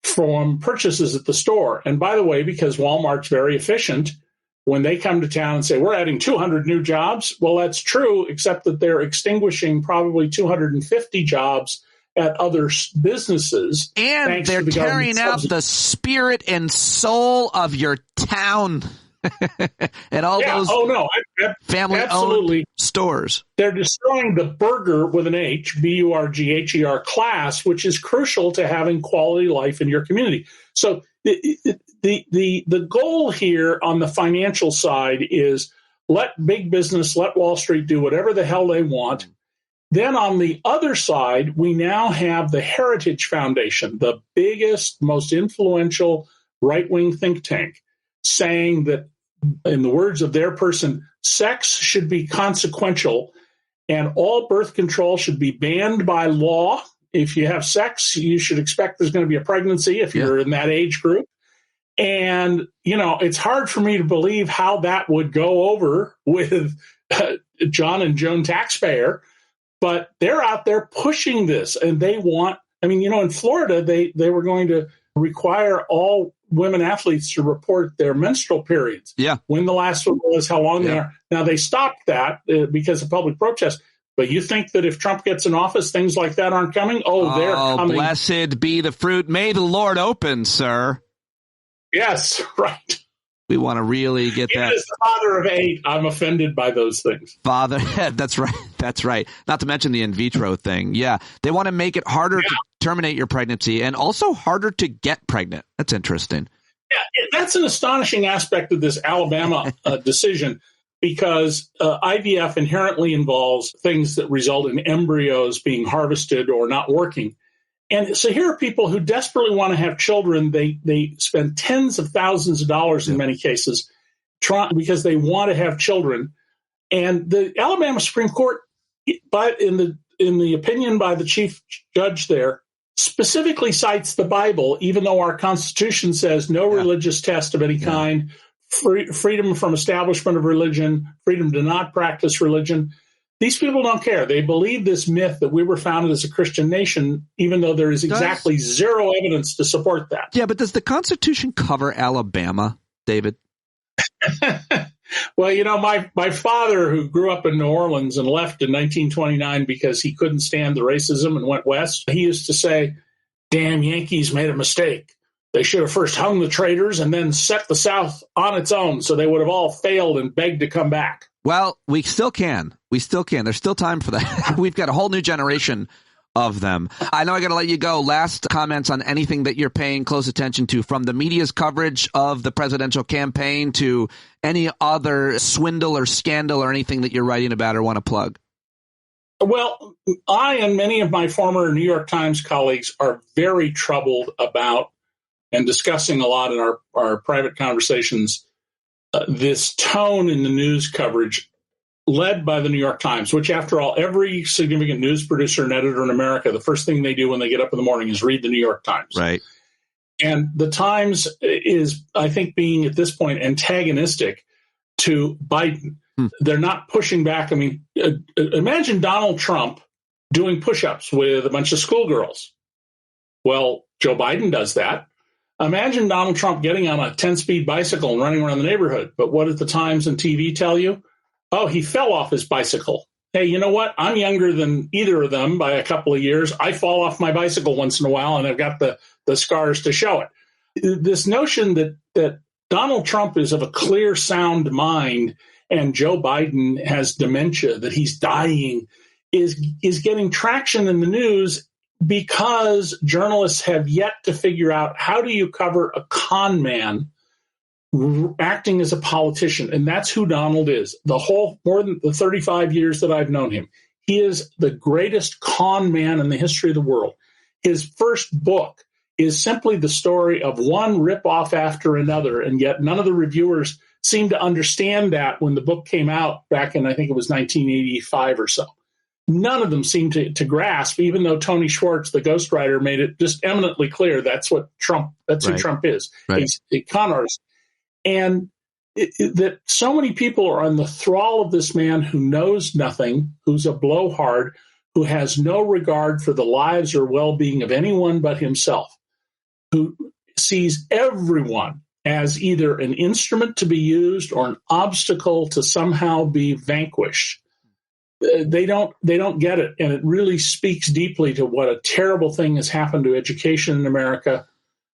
from purchases at the store. And by the way, because Walmart's very efficient, when they come to town and say, we're adding 200 new jobs, well, that's true, except that they're extinguishing probably 250 jobs at other businesses. And they're tearing out the spirit and soul of your town and all those family-owned stores. They're destroying the burger with an H, B-U-R-G-H-E-R class, which is crucial to having quality life in your community. So the goal here on the financial side is let big business, let Wall Street do whatever the hell they want. Then on the other side, we now have the Heritage Foundation, the biggest, most influential right-wing think tank, saying that, in the words of their person, sex should be consequential and all birth control should be banned by law. If you have sex, you should expect there's going to be a pregnancy if you're in that age group. And, it's hard for me to believe how that would go over with John and Joan taxpayer. But they're out there pushing this, and they want, in Florida, they were going to require all women athletes to report their menstrual periods. Yeah. When the last one was, how long they are. Now, they stopped that because of public protest. But you think that if Trump gets in office, things like that aren't coming? Oh, they're coming. Blessed be the fruit. May the Lord open, sir. Yes, right. We want to really get that. As the father of 8, I'm offended by those things. Father, that's right. That's right. Not to mention the in vitro thing. Yeah. They want to make it harder to terminate your pregnancy and also harder to get pregnant. That's interesting. Yeah, that's an astonishing aspect of this Alabama decision. because IVF inherently involves things that result in embryos being harvested or not working. And so here are people who desperately want to have children. They spend tens of thousands of dollars in many cases because they want to have children. And the Alabama Supreme Court, in the opinion by the chief judge there, specifically cites the Bible, even though our Constitution says no religious test of any kind, freedom from establishment of religion, freedom to not practice religion. These people don't care. They believe this myth that we were founded as a Christian nation, even though there is exactly zero evidence to support that. Yeah, but does the Constitution cover Alabama, David? Well, my father, who grew up in New Orleans and left in 1929 because he couldn't stand the racism and went west, he used to say, damn Yankees made a mistake. They should have first hung the traitors and then set the South on its own, so they would have all failed and begged to come back. Well, we still can. There's still time for that. We've got a whole new generation of them. I know I got to let you go. Last comments on anything that you're paying close attention to, from the media's coverage of the presidential campaign to any other swindle or scandal or anything that you're writing about or want to plug. Well, I and many of my former New York Times colleagues are very troubled about and discussing a lot in our private conversations this tone in the news coverage led by the New York Times, which, after all, every significant news producer and editor in America, the first thing they do when they get up in the morning is read the New York Times. Right. And the Times is, I think, being at this point antagonistic to Biden. They're not pushing back. I mean, imagine Donald Trump doing push-ups with a bunch of schoolgirls. Well, Joe Biden does that. Imagine Donald Trump getting on a 10-speed bicycle and running around the neighborhood. But what did the Times and TV tell you? Oh, he fell off his bicycle. Hey, you know what? I'm younger than either of them by a couple of years. I fall off my bicycle once in a while, and I've got the scars to show it. This notion that Donald Trump is of a clear, sound mind and Joe Biden has dementia, that he's dying, is getting traction in the news because journalists have yet to figure out, how do you cover a con man acting as a politician? And that's who Donald is. More than the 35 years that I've known him, he is the greatest con man in the history of the world. His first book is simply the story of one ripoff after another, and yet none of the reviewers seemed to understand that when the book came out back in, I think it was 1985 or so. None of them seemed to grasp, even though Tony Schwartz, the ghostwriter, made it just eminently clear that's who Trump is. Right. He's a con artist. And that so many people are on the thrall of this man who knows nothing, who's a blowhard, who has no regard for the lives or well-being of anyone but himself, who sees everyone as either an instrument to be used or an obstacle to somehow be vanquished. They don't get it, and it really speaks deeply to what a terrible thing has happened to education in America.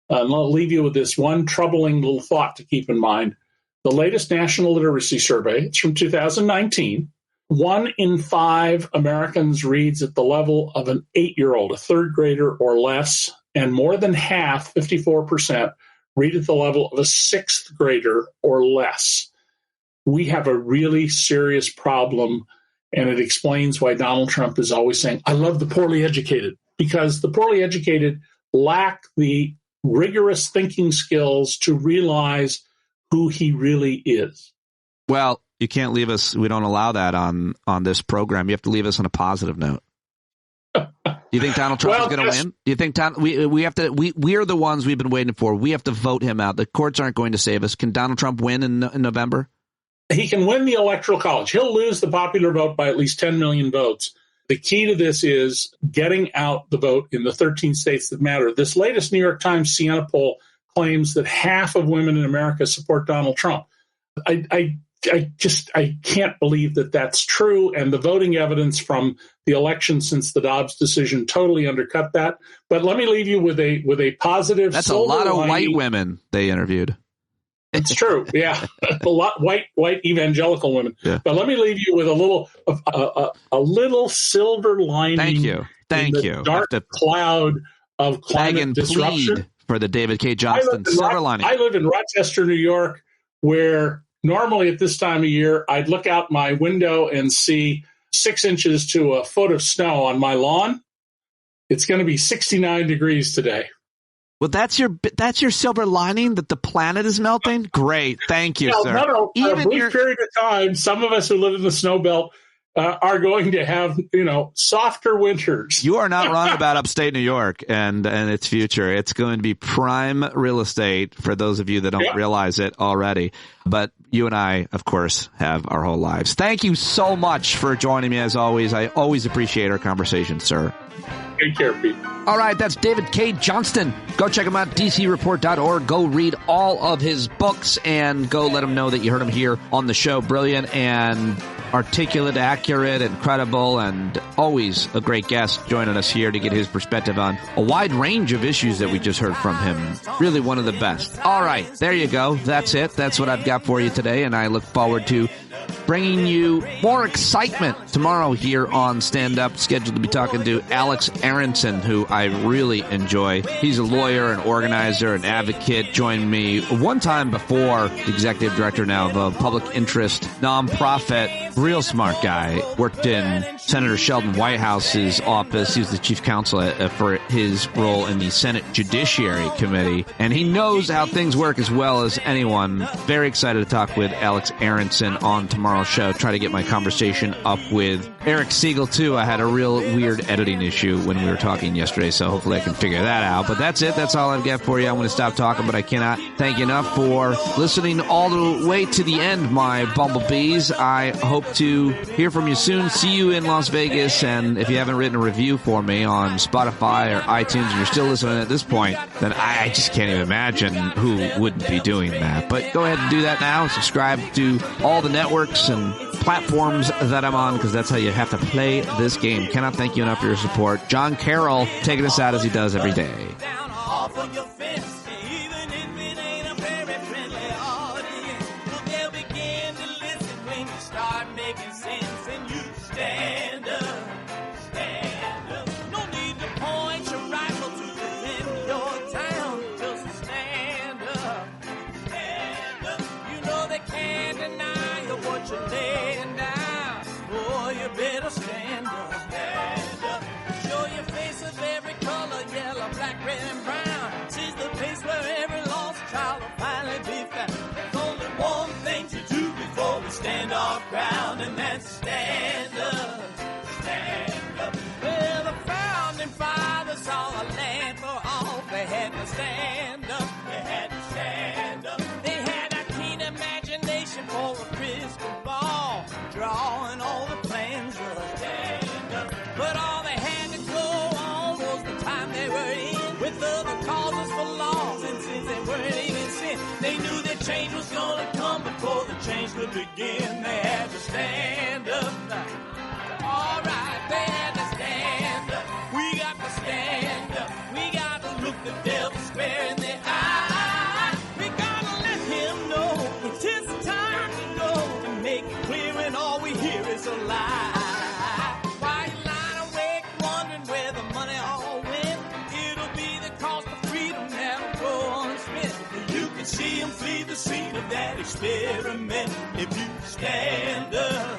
And I'll leave you with this one troubling little thought to keep in mind. The latest National Literacy Survey, it's from 2019, 1 in 5 Americans reads at the level of an 8-year-old, a third grader or less, and more than half, 54%, read at the level of a 6th grader or less. We have a really serious problem, and it explains why Donald Trump is always saying, I love the poorly educated, because the poorly educated lack the rigorous thinking skills to realize who he really is. Well, you can't leave us. We don't allow that on this program. You have to leave us on a positive note. Do you think Donald Trump is going to win? Do you think we have to? We are the ones we've been waiting for. We have to vote him out. The courts aren't going to save us. Can Donald Trump win in November? He can win the Electoral College. He'll lose the popular vote by at least 10 million votes. The key to this is getting out the vote in the 13 states that matter. This latest New York Times Siena poll claims that half of women in America support Donald Trump. I can't believe that that's true, and the voting evidence from the election since the Dobbs decision totally undercut that. But let me leave you with a positive. That's a lot of white women they interviewed. It's true, yeah, a lot white evangelical women. Yeah. But let me leave you with a little silver lining. Thank you. Dark cloud of climate disruption for the David Cay Johnston silver lining. I live in Rochester, New York, where Normally at this time of year, I'd look out my window and see 6 inches to a foot of snow on my lawn. It's going to be 69 degrees today. Well, that's your silver lining, that the planet is melting? Great. Thank you, sir. No, for a brief period of time, some of us who live in the snow belt are going to have, softer winters. You are not wrong about upstate New York and its future. It's going to be prime real estate for those of you that don't realize it already. But you and I, of course, have our whole lives. Thank you so much for joining me, as always. I always appreciate our conversation, sir. Take care, Pete. All right, that's David Cay Johnston. Go check him out, dcreport.org. Go read all of his books and go let him know that you heard him here on the show. Brilliant and articulate, accurate, and credible, and always a great guest joining us here to get his perspective on a wide range of issues that we just heard from him. Really one of the best. All right, there you go. That's it. That's what I've got for you today, and I look forward to bringing you more excitement tomorrow here on Stand Up. Scheduled to be talking to Alex Aronson, who I really enjoy. He's a lawyer, an organizer, an advocate. Joined me one time before, the executive director now of a public interest nonprofit. Real smart guy. Worked in Senator Sheldon Whitehouse's office. He was the chief counsel for his role in the Senate Judiciary Committee. And he knows how things work as well as anyone. Very excited to talk with Alex Aronson on tomorrow's show. Try to get my conversation up with Eric Siegel, too. I had a real weird editing issue when we were talking yesterday, so hopefully I can figure that out. But that's it. That's all I've got for you. I'm going to stop talking, but I cannot thank you enough for listening all the way to the end, my bumblebees. I hope to hear from you soon. See you in Las Vegas. And if you haven't written a review for me on Spotify or iTunes and you're still listening at this point, then I just can't even imagine who wouldn't be doing that. But go ahead and do that now. Subscribe to all the networks and platforms that I'm on, because that's how you have to play this game. Cannot thank you enough for your support. John Carroll taking us out as he does every day. Stand our ground, and that's stand up, stand up. Well, the founding fathers saw a land for all. They had to stand up, they had to stand up. They had a keen imagination for a crystal ball, drawing all the plans of stand up. But all they had to go on was the time they were in, with other causes for laws, and since they weren't even sin, they knew that change was gonna come before the change could begin. They had to stand up. All right, they had to stand up. We got to stand up. We got to look the devil square in the eye. We got to let him know it's his time to go, and make it clear when all we hear is a lie. Why you lying awake wondering where the money all went? It'll be the cost of freedom that'll go unspent. You can see him flee the scene of that experiment if you stand up.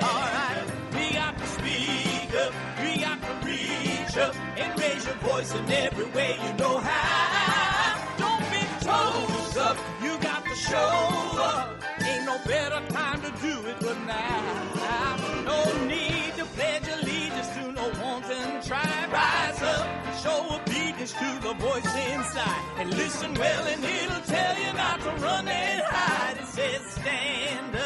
All right, we got to speak up, we got to reach up and raise your voice in every way you know how. Don't be toes up, you got to show up. Ain't no better time to do it but now. No need to pledge allegiance to no wanton tribe. Rise up and show obedience to the voice inside, and listen well and it'll tell you not to run and hide. It says stand up.